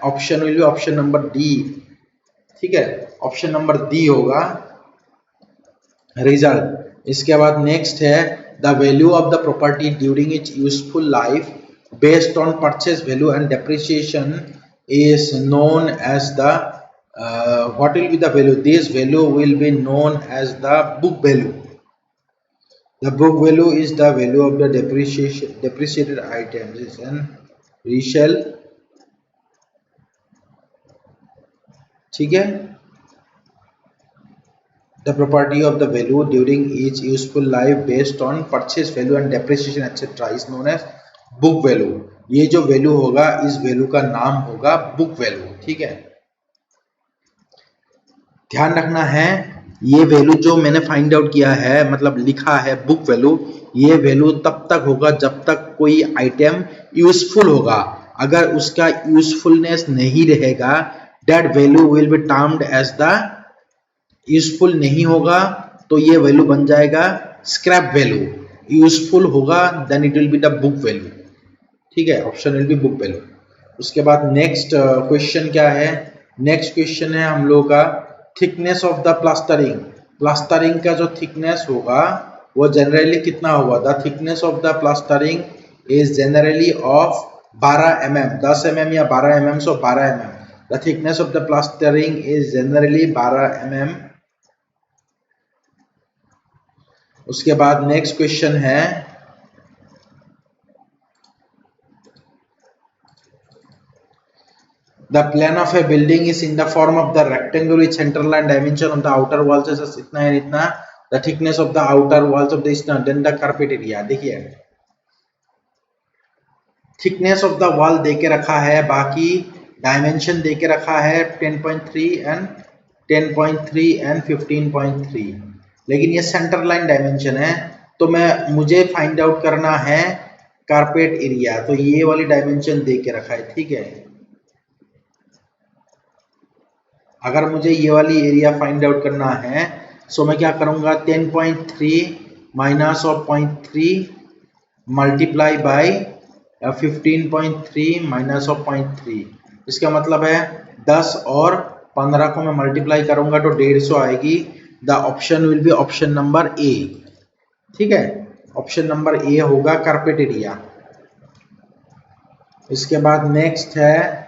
option will be option number D, ठीक है, ऑप्शन नंबर डी होगा रिजल्ट। इसके बाद नेक्स्ट है the value of the property during its useful life based on purchase value and depreciation is known as the what will be the value, this value will be known as the book value. The book value is the value of the depreciated items and resale, ठीक है, the property of the value during its useful life based on purchase value and depreciation etc is known as book value. ये जो वैल्यू होगा, इस वैल्यू का नाम होगा बुक वैल्यू, ठीक है। ध्यान रखना है, ये वैल्यू जो मैंने फाइंड आउट किया है, मतलब लिखा है बुक वैल्यू, ये वैल्यू तब तक होगा जब तक कोई आइटम यूजफुल होगा। अगर उसका यूजफुलनेस नहीं रहेगा, that value will be termed as the useful. नहीं होगा तो ये वैल्यू बन जाएगा स्क्रैप वैल्यू। यूजफुल होगा then it will be the book value, ठीक है, option will be book value. उसके बाद नेक्स्ट क्वेश्चन क्या है, नेक्स्ट क्वेश्चन है हम लोगों का thickness of the plastering. Plastering का जो थिकनेस होगा वो जनरली कितना होगा, the thickness of the plastering is generally of 12 mm, 10 mm या 12 mm, so 12 mm। The thickness of the plastering is generally 12 mm। उसके बाद नेक्स्ट क्वेश्चन है the plan of a building is in the form of the rectangle with central line dimension of the outer walls is इतना है इतना, the thickness of the outer walls of the eastern then the carpet area। देखिए thickness of the wall देके रखा है, बाकी डायमेंशन देके रखा है 10.3 एंड 10.3 एंड 15.3, लेकिन ये सेंटर लाइन डायमेंशन है। तो मुझे फाइंड आउट करना है कारपेट एरिया, तो ये वाली डायमेंशन देके रखा है, ठीक है। अगर मुझे ये वाली एरिया फाइंड आउट करना है, सो मैं क्या करूंगा, 10.3 minus of 0.3 multiply by 15.3 minus of 0.3। इसका मतलब है 10 और 15 को मैं मल्टीप्लाई करूंगा तो 150 आएगी। The option will be option number A, ठीक है, ऑप्शन नंबर ए होगा कारपेट एरिया। इसके बाद नेक्स्ट है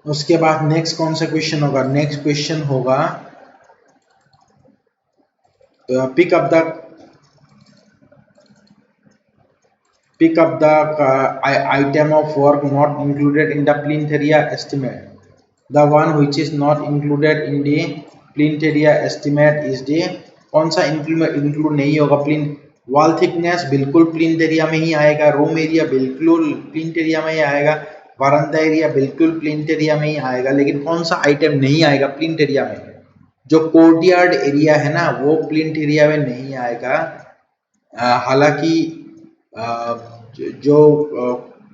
उसके बाद नेक्स्ट कौन सा क्वेश्चन होगा, नेक्स्ट क्वेश्चन होगा pick up the item of work not included in the plinth area estimate. The one which is not included in the plinth area estimate is the, कौन सा इंक्लूड नहीं होगा, प्लिंथ वॉल थिकनेस बिल्कुल प्लिंथ एरिया में ही आएगा, रूम एरिया बिल्कुल प्लिंथ एरिया में ही आएगा, वरांडा एरिया बिल्कुल प्लिंथ एरिया में ही आएगा। लेकिन कौन सा आइटम नहीं आएगा प्लिंथ एरिया में, जो कोर्टयार्ड एरिया है ना, वो प्लिंथ एरिया में नहीं आएगा। हालांकि जो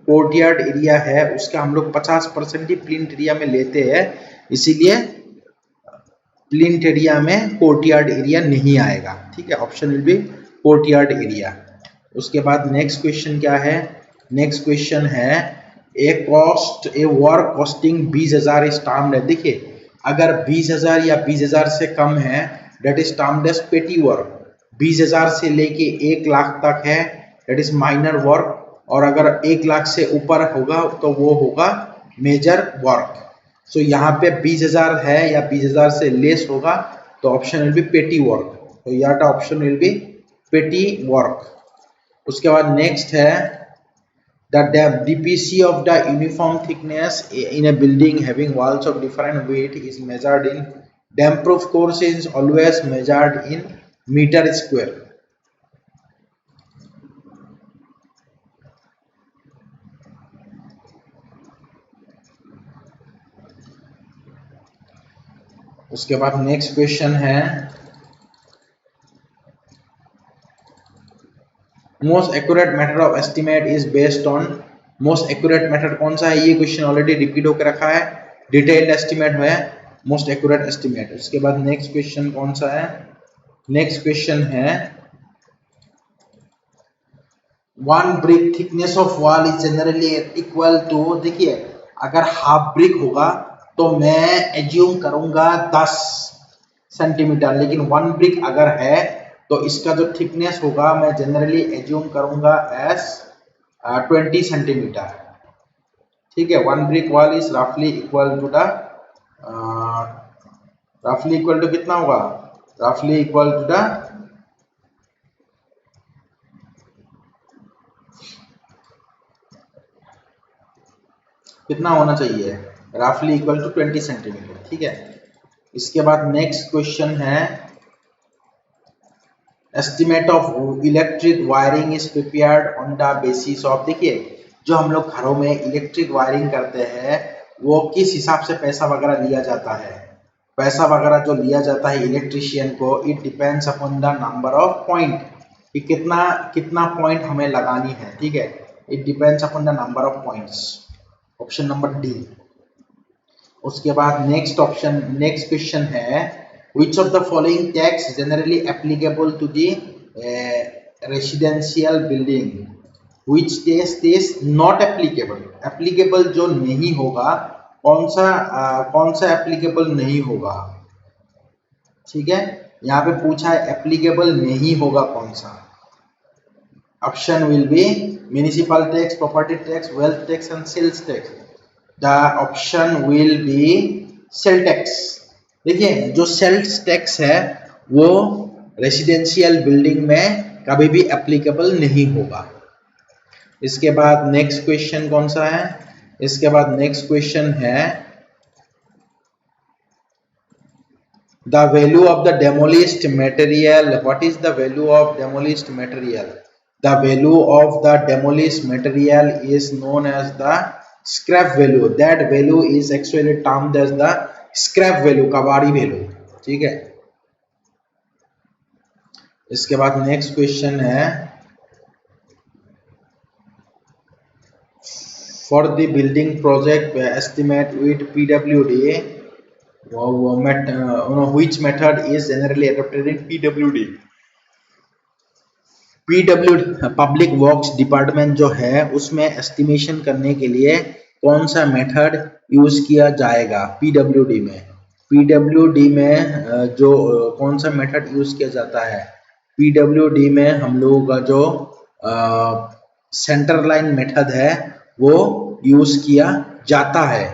कोर्टयार्ड एरिया है उसका हम लोग 50% ही प्लिंथ एरिया में लेते हैं, इसीलिए प्लिंथ एरिया में कोर्टयार्ड एरिया नहीं आएगा, ठीक है, option will B courtyard area. उसके बाद नेक्स्ट क्वेश्चन क्या है, नेक्स्ट क्वेश्चन है ए वर्क कॉस्टिंग 20,000 इज टर्म्ड है। देखिए अगर 20,000 या 20,000 से कम है दैट इज टर्म्ड एज पेटी वर्क। 20,000 से लेके 1 लाख तक है, दैट इज माइनर वर्क, और अगर 1 लाख से ऊपर होगा तो वो होगा मेजर वर्क। सो यहाँ पे 20,000 है या 20,000 से लेस होगा तो ऑप्शन विल बी पेटी वर्क, तो यहाँ ऑप्शन विल बी पेटी वर्क। उसके बाद नेक्स्ट है the DPC of the uniform thickness in a building having walls of different weight is measured in damp proof course is always measured in meter square। उसके बाद नेक्स्ट क्वेश्चन है most accurate method of estimate is based on, most accurate method कौन सा है, ये क्वेश्चन ऑलरेडी रिपीट होकर रखा है, डिटेल्ड एस्टिमेट है मोस्ट एक्यूरेट एस्टिमेट। उसके बाद नेक्स्ट क्वेश्चन कौन सा है, नेक्स्ट क्वेश्चन है one brick thickness of wall is generally equal to, देखिए अगर हाफ ब्रिक होगा तो मैं एज्यूम करूंगा 10 सेंटीमीटर, लेकिन 1 ब्रिक अगर है तो इसका जो थिकनेस होगा मैं जनरली एज्यूम करूंगा एस 20 सेंटीमीटर। ठीक है, 1 ब्रिक वॉल इज रफली इक्वल टू द, रफली इक्वल टू कितना होगा, रफली इक्वल टू द कितना होना चाहिए, रफली इक्वल टू 20 सेंटीमीटर। ठीक है, इसके बाद नेक्स्ट क्वेश्चन है estimate of electric wiring is prepared on the basis of, देखिए जो हम लोग घरों में इलेक्ट्रिक वायरिंग करते हैं वो किस हिसाब से पैसा वगैरह लिया जाता है, पैसा वगैरह जो लिया जाता है इलेक्ट्रिशियन को, it depends upon the number of point, कि कितना कितना पॉइंट हमें लगानी है। ठीक है, it depends upon the number of points, option number D. उसके बाद नेक्स्ट ऑप्शन, नेक्स्ट क्वेश्चन है which of the following tax generally applicable to the residential building, which tax is not applicable, applicable जो नहीं होगा, कौन सा applicable नहीं होगा। ठीक है, यहाँ पे पूछा है applicable नहीं होगा कौन सा, option will be municipal tax, property tax, wealth tax and sales tax. The option will be sale tax. देखिए जो सेल्स टैक्स है वो रेसिडेंशियल बिल्डिंग में कभी भी एप्लीकेबल नहीं होगा। इसके बाद नेक्स्ट क्वेश्चन कौन सा है, इसके बाद नेक्स्ट क्वेश्चन है the value of the demolished material, what is the value of demolished material, the value of the demolished material is known as the scrap value, that value is actually termed as the scrap value, कबाड़ी वैल्यू। ठीक है, इसके बाद नेक्स्ट क्वेश्चन है for the building project estimate with PWD which method is generally adopted in PWD. PWD public works department जो है उसमें एस्टिमेशन करने के लिए कौन सा मेथड यूज किया जाएगा पीडब्ल्यूडी में, पीडब्ल्यूडी में जो कौन सा मेथड यूज किया जाता है, पीडब्ल्यूडी में हम लोगों का जो सेंटर लाइन मेथड है वो यूज किया जाता है,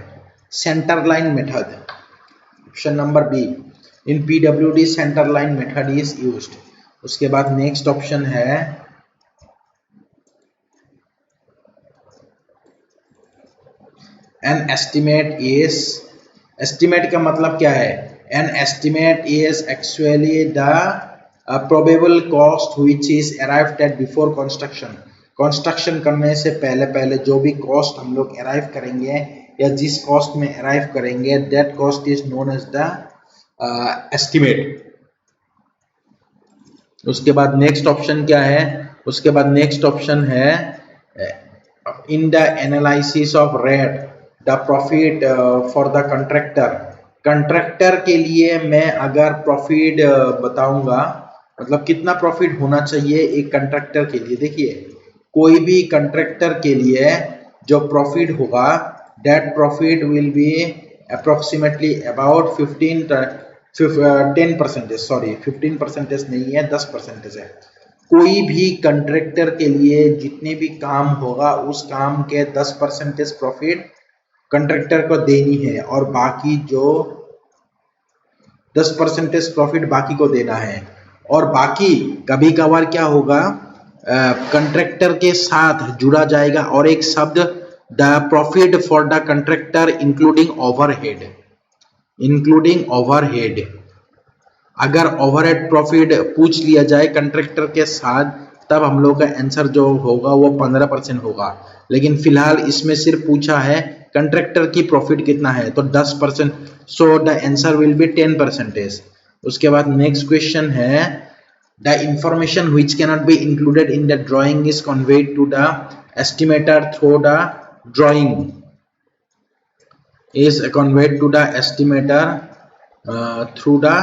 centre line method, option number B, in PWD centre line method is used. उसके बाद नेक्स्ट ऑप्शन है एन एस्टिमेट इज, एस्टिमेट का मतलब क्या है, an estimate is actually the probable cost which is arrived at before construction, construction करने से पहले पहले जो भी कॉस्ट हम लोग अराइव करेंगे या जिस कॉस्ट में अराइव करेंगे that cost is known as the estimate. उसके बाद नेक्स्ट ऑप्शन क्या है, उसके बाद नेक्स्ट ऑप्शन है in the analysis of rate the profit for the contractor, contractor के लिए मैं अगर प्रॉफिट बताऊंगा मतलब कितना प्रॉफिट होना चाहिए एक कंट्रैक्टर के लिए, देखिए कोई भी कंट्रैक्टर के लिए जो प्रॉफिट होगा that profit will be approximately about 15 10%, sorry 15% नहीं है, 10% है। कोई भी कंट्रैक्टर के लिए जितने भी काम होगा उस काम के 10% प्रॉफिट कंट्रैक्टर को देनी है और बाकी जो 10% प्रॉफिट बाकी को देना है। और बाकी कभी कभार क्या होगा, कंट्रैक्टर के साथ जुड़ा जाएगा और एक शब्द the profit for the contractor including overhead. अगर ओवरहेड प्रॉफिट पूछ लिया जाए कंट्रैक्टर के साथ तब हम लोग का आंसर जो होगा वो 15% होगा, लेकिन फिलहाल इसमें सिर्फ पूछा है कंट्रैक्टर की प्रॉफिट कितना है तो 10%, so the answer will be 10%। उसके बाद नेक्स्ट क्वेश्चन है the information which cannot be included in the drawing is conveyed to the estimator through the drawing is conveyed to the estimator through the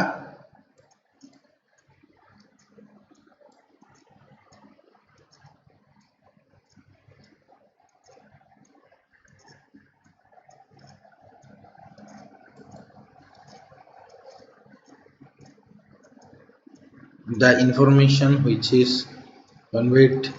information which is conveyed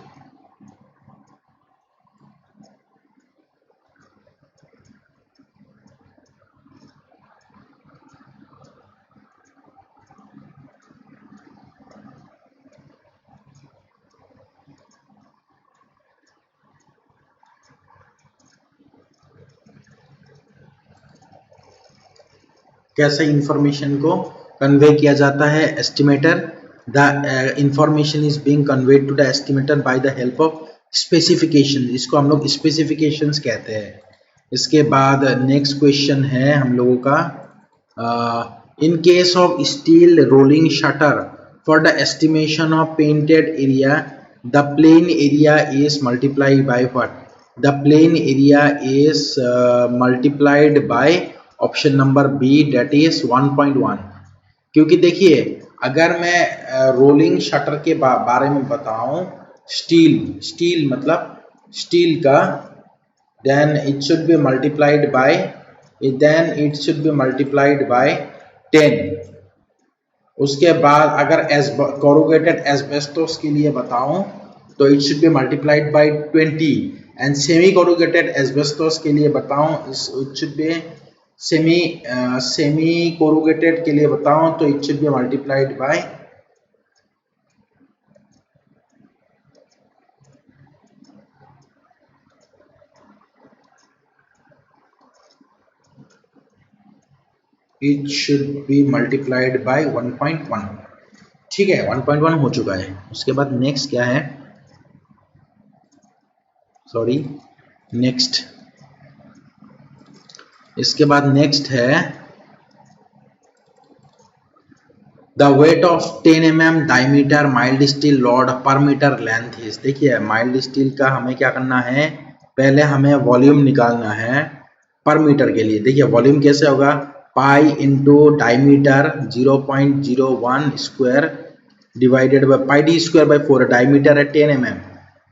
कैसे इंफॉर्मेशन को कन्वे किया जाता है estimator, the information is being conveyed to the estimator by the help of specification, इसको हम लोग स्पेसिफिकेशंस कहते हैं। इसके बाद नेक्स्ट क्वेश्चन है हम लोगों का in case of steel rolling shutter for the estimation of painted area the plain area is multiplied by what, the plain area is multiplied by option number B that is 1.1। क्योंकि देखिए अगर मैं रोलिंग शटर के बारे में बताऊं, स्टील मतलब स्टील का, then it should be multiplied by 10। उसके बाद अगर corrugated asbestos के लिए बताऊं तो it should be multiplied by 20 and semi corrugated asbestos के लिए बताऊं it should be semi corrugated के लिए बताऊं तो it should be multiplied by it should be multiplied by 1.1। ठीक है 1.1 हो चुका है। उसके बाद नेक्स्ट क्या है, सॉरी नेक्स्ट, इसके बाद नेक्स्ट है the weight of 10 mm diameter mild steel rod पर मीटर लेंथ इज। देखिए माइल्ड स्टील का हमें क्या करना है, पहले हमें वॉल्यूम निकालना है पर मीटर के लिए। देखिए वॉल्यूम कैसे होगा, पाई into diameter 0.01 square divided by pi D square by 4। Diameter है 10 mm,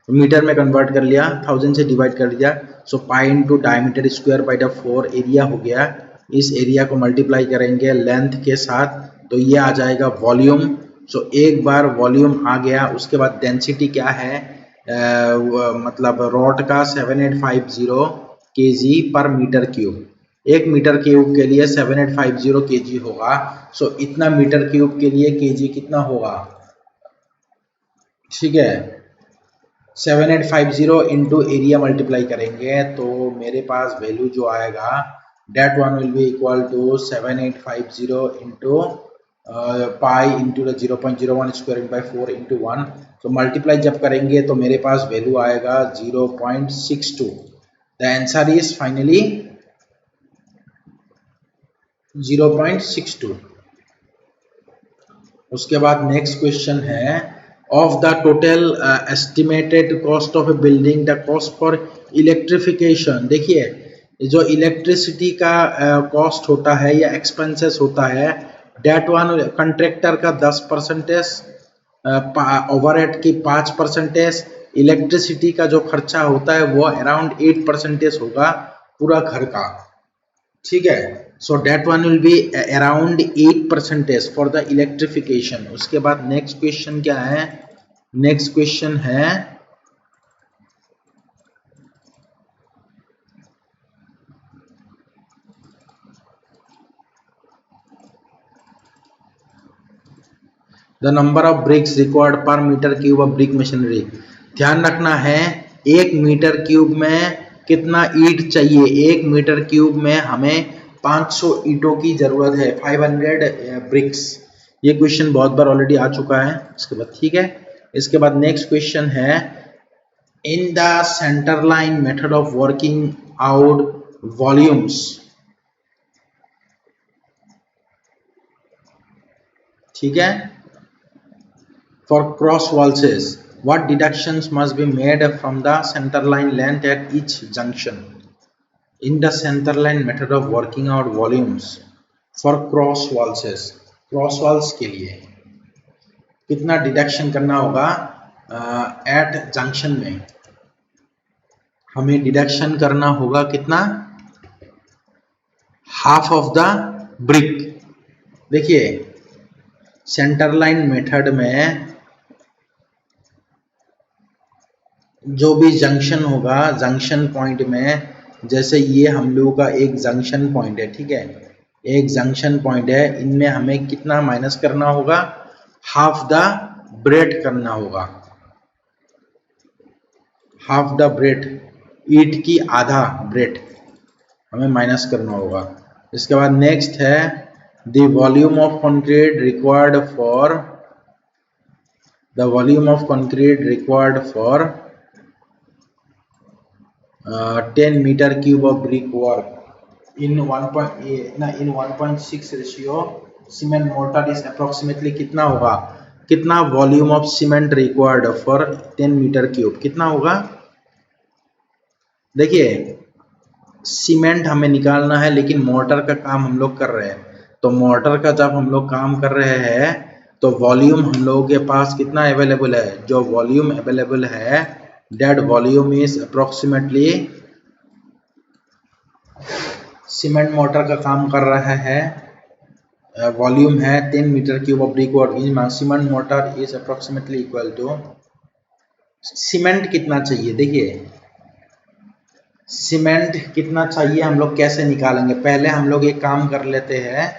मीटर में कन्वर्ट कर लिया, 1000 से डिवाइड कर दिया, so pi into diameter square by the 4 area हो गया। इस एरिया को मल्टीप्लाई करेंगे लेंथ के साथ तो ये आ जाएगा वॉल्यूम। सो एक बार वॉल्यूम आ गया, उसके बाद डेंसिटी क्या है, मतलब रॉड का 7850 kg पर मीटर क्यूब। एक मीटर क्यूब के लिए 7850 kg होगा। सो इतना मीटर क्यूब के लिए kg कितना होगा, ठीक है 7850 इंटू एरिया मल्टीप्लाई करेंगे तो मेरे पास वैल्यू जो आएगा that one will be equal to 7850 into pi into the 0.01 square by 4 into 1। तो मल्टीप्लाई जब करेंगे तो मेरे पास वैल्यू आएगा 0.62। The answer is finally 0.62। उसके बाद नेक्स्ट क्वेश्चन है of the total estimated cost of A building the cost for electrification. देखिए जो इलेक्ट्रिसिटी का कॉस्ट होता है या एक्सपेंसेस होता है, डेट वन कंट्रैक्टर का 10%, ओवरहेड की 5%, इलेक्ट्रिसिटी का जो खर्चा होता है वो अराउंड 8% होगा पूरा घर का। ठीक है so that one will be around 8% for the electrification. उसके बाद नेक्स्ट क्वेश्चन क्या है? नेक्स्ट क्वेश्चन है the number of bricks required per metre cube of brick masonry. ध्यान रखना है 1 मीटर क्यूब में कितना ईंट चाहिए। 1 मीटर क्यूब में हमें 500 ईंटों की जरूरत है, 500 ब्रिक्स। ये क्वेश्चन बहुत बार ऑलरेडी आ चुका है। इसके बाद ठीक है, इसके बाद नेक्स्ट क्वेश्चन है in the centre line method of working out volumes. ठीक है, for cross valses what deductions must be made from the center line length at each junction in the center line method of working out volumes for cross valses। cross valves के लिए कितना डिडक्शन करना होगा एट जंक्शन में? हमें डिडक्शन करना होगा कितना? Half of the brick. देखिए सेंटर लाइन मेथड में जो भी जंक्शन होगा, जंक्शन पॉइंट में, जैसे ये हम लोगों का एक जंक्शन पॉइंट है, ठीक है, एक जंक्शन पॉइंट है, इनमें हमें कितना माइनस करना होगा? हाफ द ब्रेड करना होगा, हाफ द ब्रेड, ईट की आधा ब्रेड हमें माइनस करना होगा। इसके बाद नेक्स्ट है the volume of concrete required for the volume of concrete required for 10 meter cube of brick work in 1.6 ratio cement mortar is approximately कितना होगा? कितना volume of cement required for 10 metre cube कितना होगा? देखिए सीमेंट हमें निकालना है, लेकिन मोटर का काम हम लोग कर रहे हैं, तो मोटर का जब हम लोग काम कर रहे हैं तो वॉल्यूम हम लोगों के पास कितना अवेलेबल है? जो वॉल्यूम अवेलेबल है that volume is approximately, cement mortar का काम कर रहा है, वॉल्यूम है 10 metre cube of brick work in cement mortar is approximately equal to, cement कितना चाहिए? देखिए सीमेंट कितना चाहिए हम लोग कैसे निकालेंगे? पहले हम लोग एक काम कर लेते हैं,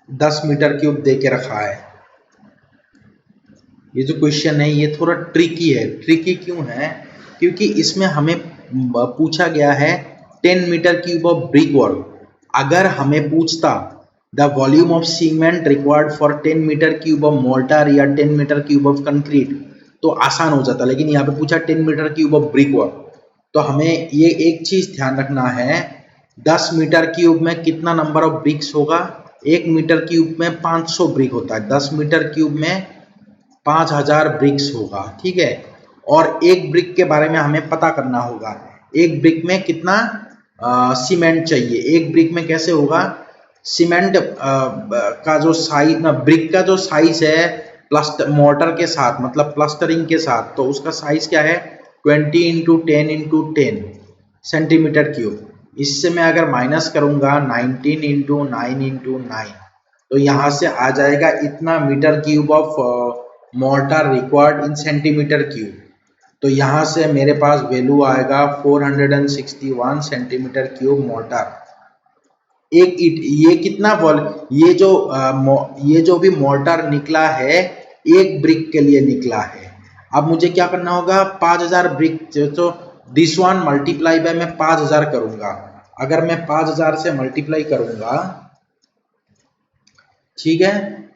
दस मीटर क्यूब दे के रखा है। ये जो क्वेश्चन है ये थोड़ा ट्रिकी है। ट्रिकी क्यों है? क्योंकि इसमें हमें पूछा गया है 10 metre cube of brick work. अगर हमें पूछता the volume of cement required for 10 metre cube of mortar या 10 मीटर क्यूब ऑफ कंक्रीट तो आसान हो जाता, लेकिन यहाँ पे पूछा 10 metre cube of brick work. तो हमें ये एक चीज ध्यान रखना है, 10 मीटर क्यूब में कितना नंबर ऑफ ब्रिक्स होगा? 1 मीटर क्यूब में 500 ब्रिक होता है, 10 मीटर क्यूब में 5000 ब्रिक्स होगा, ठीक है। और एक ब्रिक के बारे में हमें पता करना होगा, एक ब्रिक में कितना सीमेंट चाहिए। एक ब्रिक में कैसे होगा? सीमेंट का जो साइज, ब्रिक का जो साइज है प्लास्टर मोर्टर के साथ, मतलब प्लास्टरिंग के साथ, तो उसका साइज क्या है? 20 × 10 × 10 सेंटीमीटर क्यूब। इससे मैं अगर माइनस करूंगा 19 × 9 × 9 तो यहाँ से आ जाएगा इतना metre cube of mortar required in centimetre cube. तो यहाँ से मेरे पास वैल्यू आएगा 461 सेंटीमीटर क्यूब मोर्टार। एक ईट, ये कितना ये जो भी मोर्टार निकला है एक ब्रिक के लिए निकला है। अब मुझे क्या करना होगा? 5000 ब्रिक, तो दिस वन मल्टीप्लाई बाय मैं 5000 करूंगा। अगर मैं 5000 से मल्टीप्लाई करूंगा, ठीक है,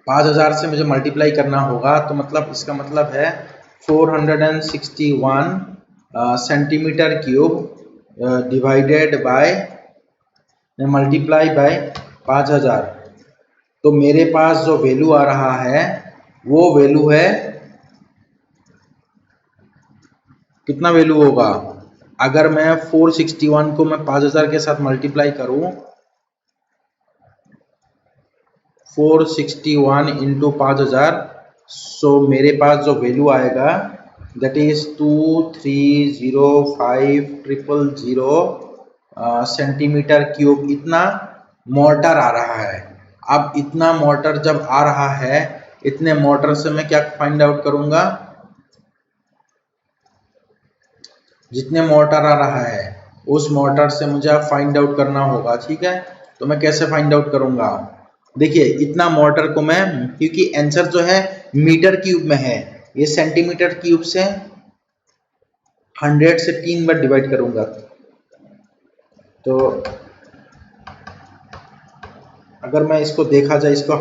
5000 से मुझे मल्टीप्लाई करना होगा, तो मतलब इसका मतलब है 461 centimetre cube divided by multiply by 5000। तो मेरे पास जो वैल्यू आ रहा है वो वैल्यू है, कितना वैल्यू होगा? अगर मैं 461 को मैं 5000 के साथ मल्टीप्लाई करूं, 461 × 5000, सो मेरे पास जो वैल्यू आएगा दैट इज 2305,000 सेंटीमीटर क्यूब, इतना मोर्टर आ रहा है। अब इतना मोर्टर जब आ रहा है, इतने मोर्टर से मैं क्या फाइंड आउट करूंगा, जितने मोर्टर आ रहा है उस मोर्टर से मुझे फाइंड आउट करना होगा। ठीक है, तो मैं कैसे फाइंड आउट करूंगा, देखिए इतना मोर्टर को मैं, क्योंकि आंसर जो है मीटर क्यूब में है, ये सेंटीमीटर क्यूब से 100 से 3 बार डिवाइड करूंगा, तो अगर मैं इसको देखा जाए, इसको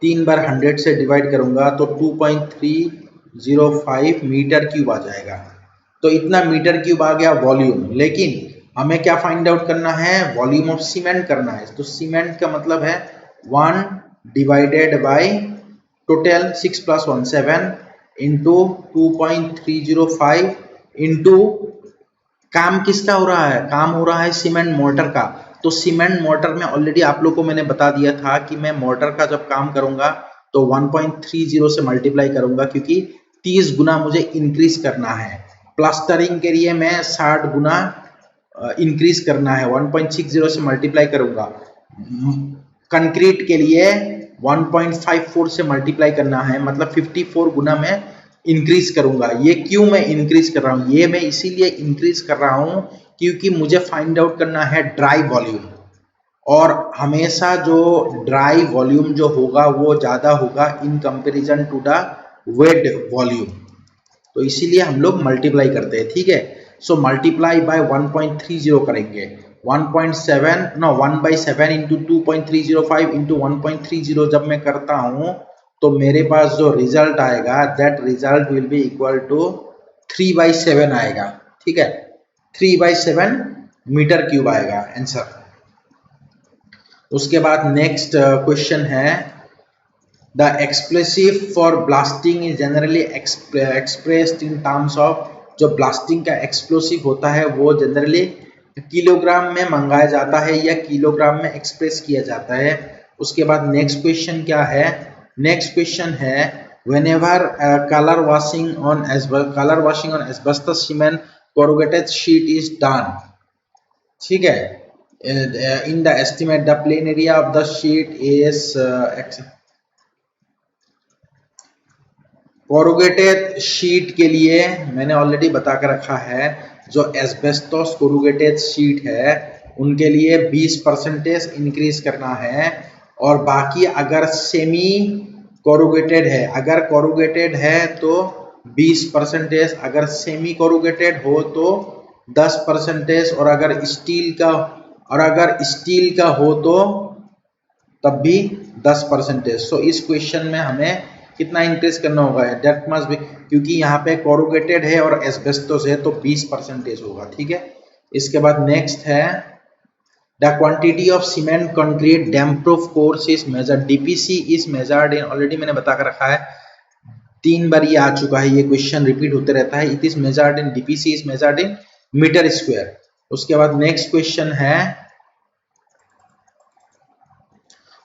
3 बार 100 से डिवाइड करूंगा तो 2.305 मीटर क्यूब आ जाएगा। तो इतना मीटर क्यूब आ गया वॉल्यूम, लेकिन हमें क्या फाइंड आउट करना है, वॉल्यूम ऑफ सीमेंट करना है। तो सीमेंट का मतलब है 1 divided by total 6 + 1 7 into 2.305 into काम किसका हो रहा है, काम हो रहा है सीमेंट मोर्टर का। तो सीमेंट मोर्टर में ऑलरेडी आप लोग को मैंने बता दिया था कि मैं मोर्टर का जब काम करूंगा तो 1.30 से मल्टीप्लाई करूंगा, क्योंकि 30 गुना मुझे इंक्रीज करना है। प्लास्टरिंग के लिए मैं 60 गुना इंक्रीज करना है, 1.60 से मल्टीप्लाई करूंगा। कंक्रीट के लिए 1.54 से मल्टीप्लाई करना है, मतलब 54 गुना मैं इंक्रीज करूंगा। ये क्यों मैं इंक्रीज कर रहा हूं, ये मैं इसीलिए इंक्रीज कर रहा हूं क्योंकि मुझे फाइंड आउट करना है ड्राई वॉल्यूम, और हमेशा जो ड्राई वॉल्यूम जो होगा वो ज्यादा होगा in comparison to the wet volume. तो इसीलिए हम लोग मल्टीप्लाई करते हैं। ठीक है, सो मल्टीप्लाई बाय 1.30 करेंगे, 1.7 नो 1/7 इंटू 2.305 इंटू 1.30 जब मैं करता हूं तो मेरे पास जो रिजल्ट आएगा that result will be equal to 3/7 आएगा। ठीक है, 3/7 मीटर क्यूब आएगा आंसर। उसके बाद नेक्स्ट क्वेश्चन है, the explosive for blasting is generally expressed in terms of, जो ब्लास्टिंग का एक्सप्लोसिव होता है वो जनरली किलोग्राम में मंगाया जाता है या किलोग्राम में एक्सप्रेस किया जाता है। उसके बाद नेक्स्ट क्वेश्चन क्या है, नेक्स्ट क्वेश्चन है whenever color washing on asbestos cement corrugated sheet is done, ठीक है, in the estimate the plain area of the sheet is corrugated sheet के लिए मैंने ऑलरेडी बता कर रखा है, जो एस्बेस्टोस कोरुगेटेड शीट है उनके लिए 20% इंक्रीज करना है, और बाकी अगर सेमी कोरुगेटेड है, अगर कोरुगेटेड है तो 20%, अगर सेमी कोरुगेटेड हो तो 10%, और अगर स्टील का हो तो तब भी 10%। सो इस क्वेश्चन में हमें कितना इंक्रीज करना होगा, दैट मस्ट बी, क्योंकि यहाँ पे कोरुगेटेड है और एस्बेस्टोस है तो 20% होगा। ठीक है, इसके बाद नेक्स्ट है, the quantity of cement concrete dam proof course is measured, DPC is measured in, already मैंने बता कर रखा है, 3 बार ये आ चुका है, ये क्वेश्चन रिपीट होते रहता है। It is measured in, DPC is measured in metre square. उसके बाद नेक्स्ट क्वेश्चन है,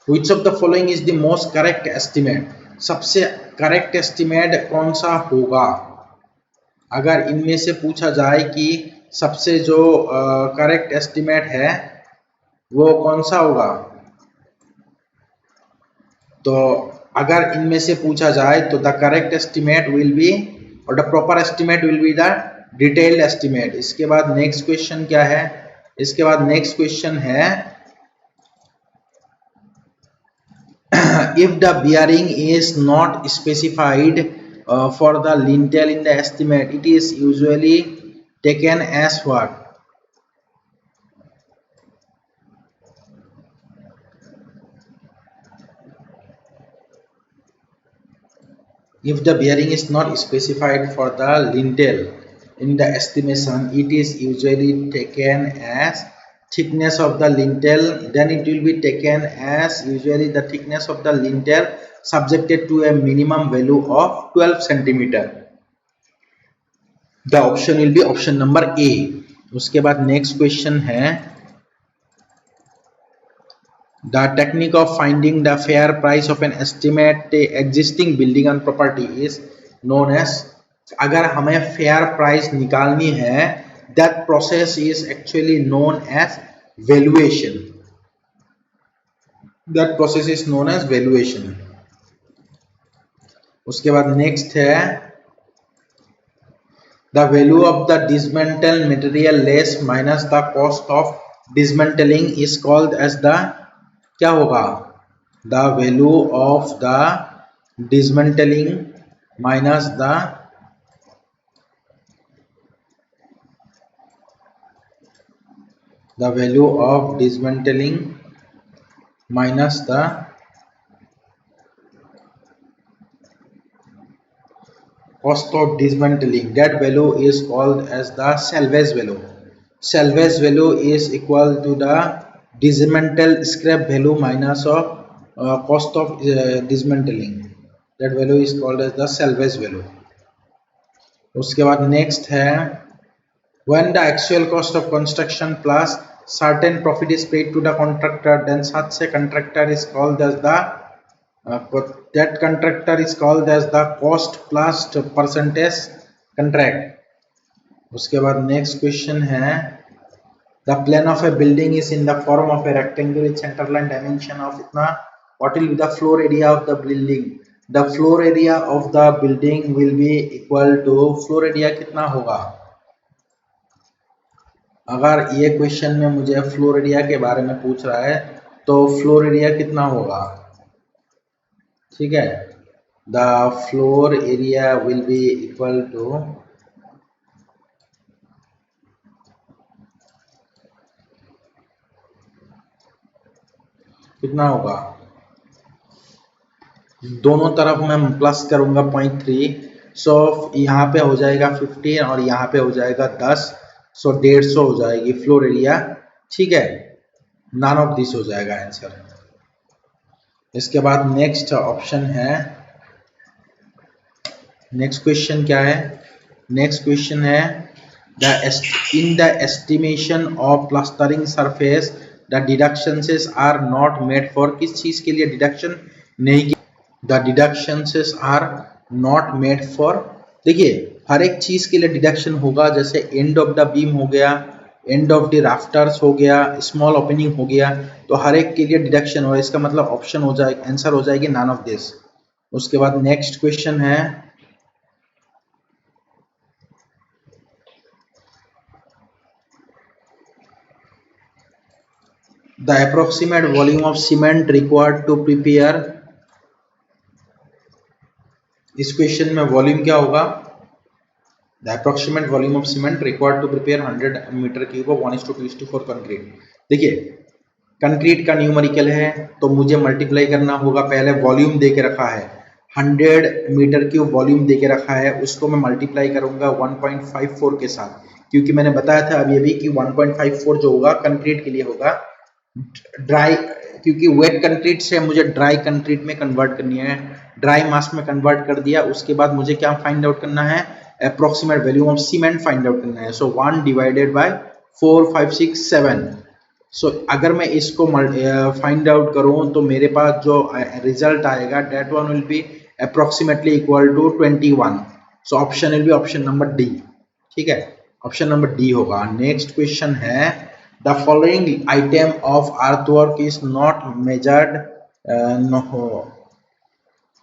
Which of the following is the most correct estimate? सबसे करेक्ट एस्टिमेट कौन सा होगा, अगर इनमें से पूछा जाए कि सबसे जो करेक्ट एस्टिमेट है वो कौन सा होगा, तो अगर इनमें से पूछा जाए तो the correct estimate will be, और the proper estimate will be the detailed estimate. इसके बाद नेक्स्ट क्वेश्चन क्या है, इसके बाद नेक्स्ट क्वेश्चन है, if the bearing is not specified for the lintel in the estimate, it is usually taken as what? If the bearing is not specified for the lintel in the estimation, it is usually taken as thickness of the lintel, then it will be taken as usually the thickness of the lintel subjected to a minimum value of 12 centimeter. The option will be option number A. उसके बाद नेक्स्ट क्वेश्चन है, The technique of finding the fair price of an estimate existing building and property is known as, अगर हमें fair price निकालनी है, that process is actually known as valuation. That process is known as valuation. उसके बाद next है the value of the dismantled material less minus the cost of dismantling is called as the, क्या होगा, the value of the dismantling minus the value of dismantling minus the cost of dismantling, that value is called as the salvage value. Salvage value is equal to the dismantled scrap value minus of cost of dismantling. That value is called as the salvage value. उसके बाद next है when the actual cost of construction plus certain profit is paid to the contractor, then such a contractor is called as the that contractor is called as the cost plus percentage contract. उसके बाद next question है the plan of a building is in the form of a rectangle with centerline dimension of इतना, what will be the floor area of the building? The floor area of the building will be equal to, floor area कितना होगा, अगर ये क्वेश्चन में मुझे फ्लोर एरिया के बारे में पूछ रहा है तो फ्लोर एरिया कितना होगा, ठीक है, the floor area will be equal to कितना होगा, दोनों तरफ मैं प्लस करूंगा 0.3, सो यहाँ पे हो जाएगा 15 और यहाँ पे हो जाएगा 10, सो 150 हो जाएगी फ्लोर एरिया, ठीक है, नन ऑफ दिस हो जाएगा आंसर। इसके बाद नेक्स्ट ऑप्शन है, नेक्स्ट क्वेश्चन क्या है, नेक्स्ट क्वेश्चन है in the estimation of plastering surface the deductions are not made for, किस चीज के लिए डिडक्शन नहीं, the deductions are not made for, देखिए हर एक चीज के लिए डिडक्शन होगा, जैसे एंड ऑफ द बीम हो गया, एंड ऑफ द राफ्टर्स हो गया, स्मॉल ओपनिंग हो गया, तो हर एक के लिए डिडक्शन हो, इसका मतलब ऑप्शन हो जाएगा, आंसर हो जाएगी नन ऑफ दिस। उसके बाद नेक्स्ट क्वेश्चन है the approximate volume of cement required to prepare, इस क्वेश्चन में वॉल्यूम क्या होगा, the approximate volume of cement required to prepare 100 metre cube of 1:2 concrete. देखिए कंक्रीट का न्यूमेरिकल है तो मुझे मल्टीप्लाई करना होगा, पहले वॉल्यूम दे के रखा है 100 मीटर क्यूब वॉल्यूम दे के रखा है, उसको मैं मल्टीप्लाई करूंगा 1.54 के साथ, क्योंकि मैंने बताया था अभी कि 1.54 जो होगा कंक्रीट के लिए होगा, ड्राई, क्योंकि वेट कंक्रीट से मुझे ड्राई कंक्रीट में कन्वर्ट करनी है, ड्राई मास में कन्वर्ट कर दिया, उसके बाद मुझे क्या फाइंड आउट करना है, approximate value of cement find out करना है, सो 1 डिवाइडेड बाय 4 5 6 7, सो अगर मैं इसको फाइंड आउट करूं तो मेरे पास जो रिजल्ट आएगा that one will be approximately equal to 21, so option will be option number D, ठीक है, ऑप्शन नंबर डी होगा। नेक्स्ट क्वेश्चन है the following item of earthwork is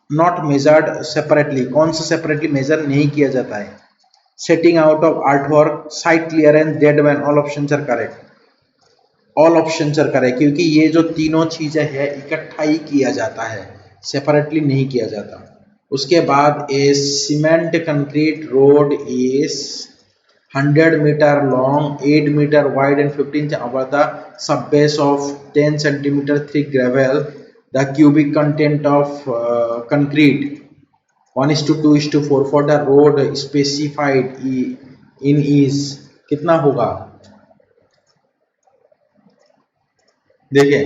not measured separately, कौन सा सेपरेटली मेजर नहीं किया जाता है, setting out of earthwork, site clearance, dead man, all options are correct, all options are correct, क्योंकि ये जो तीनों चीजें हैं इकट्ठा ही किया जाता है, सेपरेटली नहीं किया जाता। उसके बाद a cement concrete road is 100 metre long, 8 metre wide and 15 above the subbase of 10 centimeter thick gravel, the cubic content of concrete 1:2:4 for the road specified in is कितना होगा, देखिए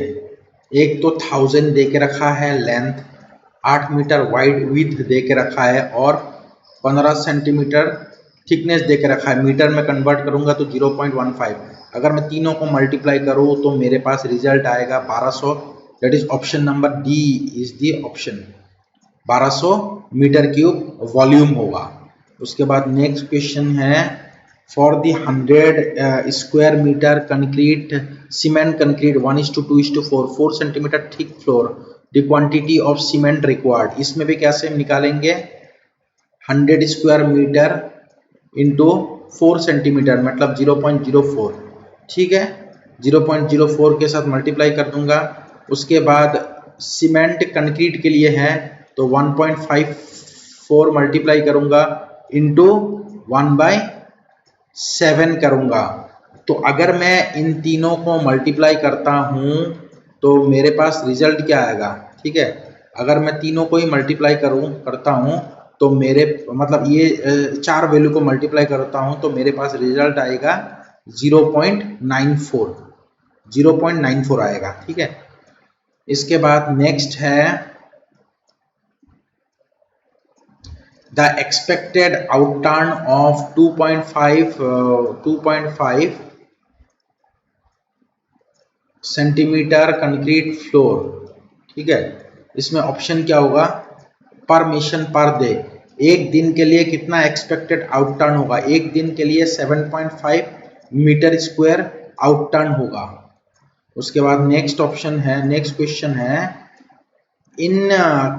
एक तो 1000 दे के रखा है लेंथ, 8 मीटर वाइड विड्थ दे के रखा है और 15 सेंटीमीटर थिकनेस दे के रखा है, मीटर में कन्वर्ट करूंगा तो 0.15, अगर मैं तीनों को मल्टीप्लाई करूं तो मेरे पास रिजल्ट आएगा that is option number D is the option. 1200 metre cube volume होगा। उसके बाद नेक्स्ट क्वेश्चन है for the 100 square metre concrete cement concrete 1:2:4 4 centimetre thick floor the quantity of cement required. इसमें भी कैसे हम निकालेंगे 100 स्क्वायर मीटर इंटू 4 सेंटीमीटर मतलब 0.04, ठीक है 0.04 के साथ मल्टीप्लाई कर दूंगा। उसके बाद सीमेंट कंक्रीट के लिए है तो 1.54 मल्टीप्लाई करूंगा इंटू 1/7 करूंगा। तो अगर मैं इन तीनों को मल्टीप्लाई करता हूं तो मेरे पास रिजल्ट क्या आएगा, ठीक है अगर मैं तीनों को ही मल्टीप्लाई करता हूं तो मेरे मतलब ये 4 वैल्यू को मल्टीप्लाई करता हूं तो मेरे पास रिजल्ट आएगा 0.94 आएगा, ठीक है। इसके बाद नेक्स्ट है the expected outturn of 2.5 centimetre concrete floor, ठीक है। इसमें ऑप्शन क्या होगा पर मिशन पर डे, एक दिन के लिए कितना एक्सपेक्टेड आउटटर्न होगा, एक दिन के लिए 7.5 मीटर स्क्वायर आउटटर्न होगा। उसके बाद नेक्स्ट क्वेश्चन है in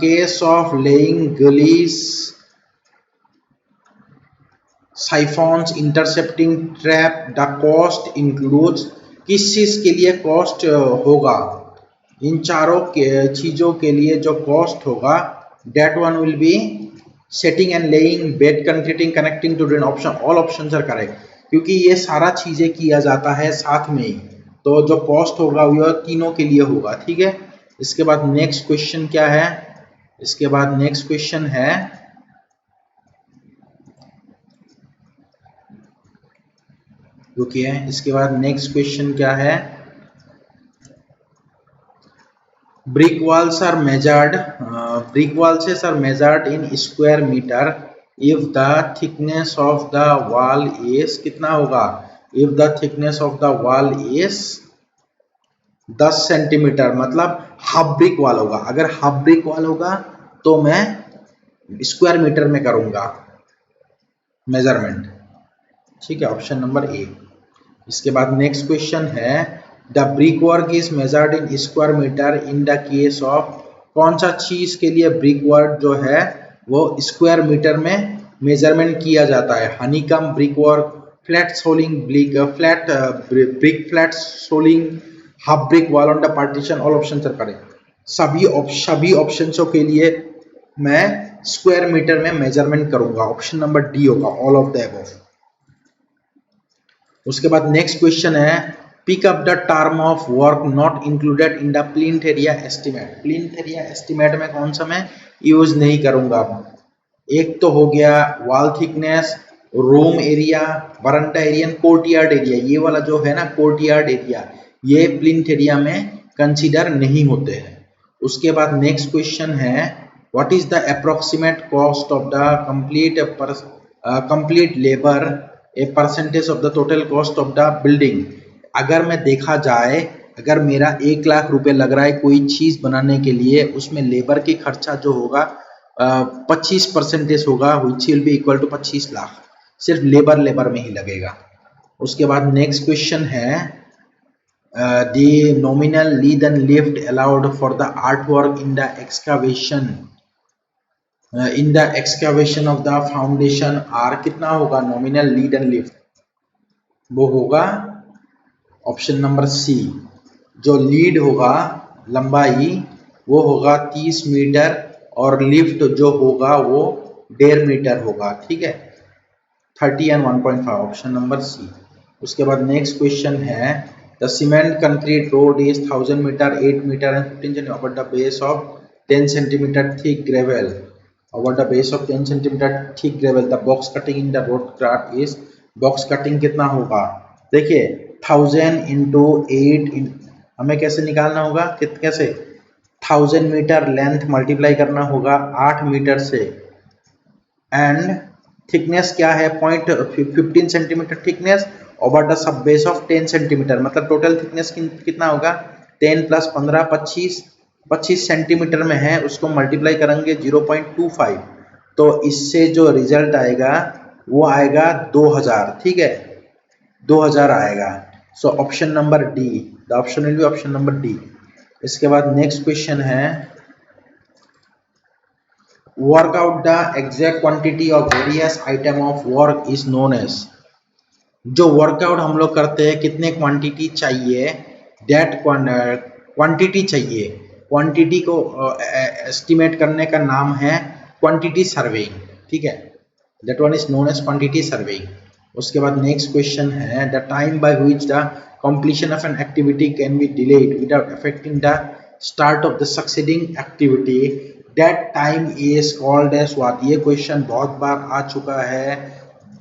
case of laying gullies siphons intercepting trap the cost includes, किस चीज के लिए कॉस्ट होगा, इन चारों चीजों के लिए जो कॉस्ट होगा that one will be setting and laying bed concreting connecting to drain option all options are correct क्योंकि ये सारा चीजें किया जाता है साथ में ही, तो जो कॉस्ट होगा वो तीनों के लिए होगा, ठीक है। इसके बाद नेक्स्ट क्वेश्चन क्या है, इसके बाद नेक्स्ट क्वेश्चन है रुकिए, इसके बाद नेक्स्ट क्वेश्चन क्या है brick walls are measured in square meter if the thickness of the wall is कितना होगा, if the thickness of the wall is 10 centimetre मतलब हाफ ब्रिक वॉल होगा। अगर हाफ ब्रिक वॉल होगा तो मैं स्क्वायर मीटर में करूंगा मेजरमेंट, ठीक है ऑप्शन नंबर ए। इसके बाद नेक्स्ट क्वेश्चन है the brick work is measured in square metre in the case of, कौन सा चीज के लिए ब्रिक वर्क जो है वो स्क्वायर मीटर में मेजरमेंट किया जाता है, honeycomb brick work, flat soling brick flat soling, half brick wall on the partition, all option are correct. सभी ऑप्शंसों के लिए मैं स्क्वायर मीटर में मेजरमेंट करूंगा, ऑप्शन नंबर डी होगा ऑल ऑफ द अबव। उसके बाद नेक्स्ट क्वेश्चन है pick up the term of work not included in the plinth area estimate. Plinth area estimate में कौन सा मैं यूज नहीं करूंगा, एक तो हो गया wall thickness, room area, बरंडा area, courtyard area, ये वाला जो है ना कोर्टयार्ड एरिया ये प्लिंथ एरिया में कंसीडर नहीं होते हैं। उसके बाद नेक्स्ट क्वेश्चन है what is the approximate cost of the complete labour a percentage of the total cost of the building. अगर मैं देखा जाए अगर मेरा 1 लाख रुपए लग रहा है कोई चीज बनाने के लिए, उसमें लेबर की खर्चा जो होगा 25% होगा which will be equal to 25 lakh, सिर्फ लेबर में ही लगेगा। उसके बाद नेक्स्ट क्वेश्चन है the nominal lead and lift allowed for the artwork in the excavation of the foundation are कितना होगा nominal lead and lift, वो होगा ऑप्शन नंबर सी। जो लीड होगा लंबाई वो होगा 30 मीटर और लिफ्ट जो होगा वो 1.5 मीटर होगा, ठीक है 30 and 1.5 ऑप्शन नंबर सी। उसके बाद नेक्स्ट क्वेश्चन है the cement concrete road is 1000 metre 8 metre and 15 centimetre over the base of 10 centimetre thick gravel, over the base of 10 centimetre thick gravel the box cutting in the road craft is, box cutting कितना होगा, देखिए 1000 इंटू 8 हमें कैसे निकालना होगा, कैसे 1000 मीटर लेंथ मल्टीप्लाई करना होगा 8 मीटर से एंड थिकनेस क्या है 15 centimetre thickness over the sub base of 10 centimetre मतलब टोटल थिकनेस कितना होगा 10 प्लस 15 25 सेंटीमीटर में है, उसको मल्टीप्लाई करेंगे 0.25, तो इससे जो रिजल्ट आएगा वो आएगा 2000, ठीक है, 2000 आएगा। So option number D, the option will be option number D. इसके बाद नेक्स्ट क्वेश्चन है, work out the exact quantity of various item of work is known as. जो वर्कआउट हम लोग करते हैं कितने क्वांटिटी चाहिए, दैट क्वांटिटी चाहिए, क्वांटिटी को एस्टिमेट करने का नाम है क्वांटिटी सर्वेइंग, ठीक है, that one is known as quantity surveying. उसके बाद नेक्स्ट क्वेश्चन है, the time by which the completion of an activity can be delayed without affecting the start of the succeeding activity, that time is called as what। ये क्वेश्चन बहुत बार आ चुका है,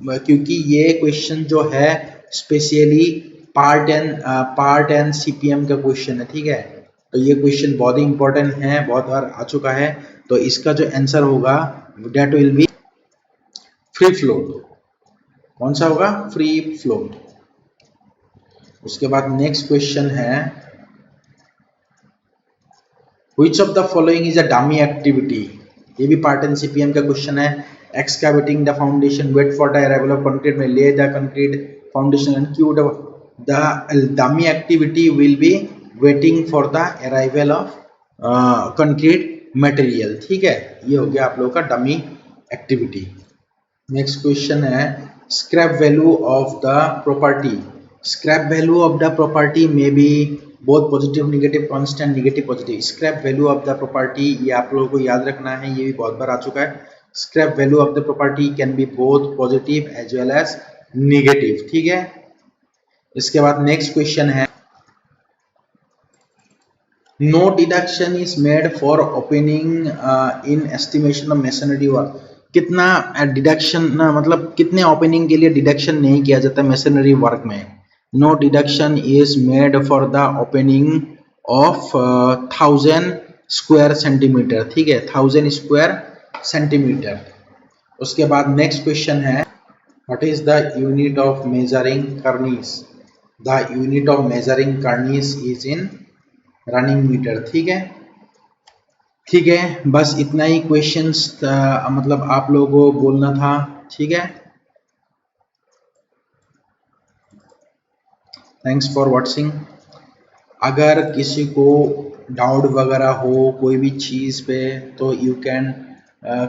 क्योंकि ये क्वेश्चन जो है स्पेशली पार्ट एंड सीपीएम का क्वेश्चन है, ठीक है, तो ये क्वेश्चन बहुत ही इंपॉर्टेंट है, बहुत बार आ चुका है, तो इसका जो आंसर होगा that will be free float. कौन सा होगा, फ्री फ्लोट। उसके बाद नेक्स्ट क्वेश्चन है, which of the following is a dummy activity. ये भी पार्ट एंड सीपीएम का क्वेश्चन है। Excavating the foundation, wait for the arrival of concrete may lay the concrete foundation and cure the dummy activity will be waiting for the arrival of concrete material, ठीक है, ये हो गया आप लोगों का डमी एक्टिविटी। नेक्स्ट क्वेश्चन है, scrap value of the property. Scrap value of the property में भी both positive negative constant, negative positive. Scrap value of the property ये आप लोगों को याद रखना है, ये भी बहुत बार आ चुका है। Scrap value of the property can be both positive as well as negative, ठीक है। इसके बाद नेक्स्ट क्वेश्चन है, no deduction is made for opening in estimation of masonry work. कितना डिडक्शन, मतलब कितने ओपनिंग के लिए डिडक्शन नहीं किया जाता मेसनरी वर्क में। No deduction is made for the opening of 1000 square centimetre, ठीक है, 1000 स्क्वायर सेंटीमीटर। उसके बाद नेक्स्ट क्वेश्चन है, what is the unit of measuring cornice. The unit of measuring cornice is in running metre, ठीक है, ठीक है, बस इतना ही क्वेश्चंस मतलब आप लोगों को बोलना था, ठीक है। Thanks for watching. अगर किसी को डाउट वगैरह हो कोई भी चीज़ पे, तो you can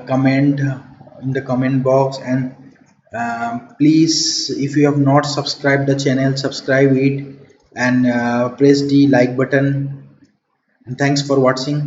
comment in the comment box, and please if you have not subscribe the channel, subscribe it and press the like button, and thanks for watching.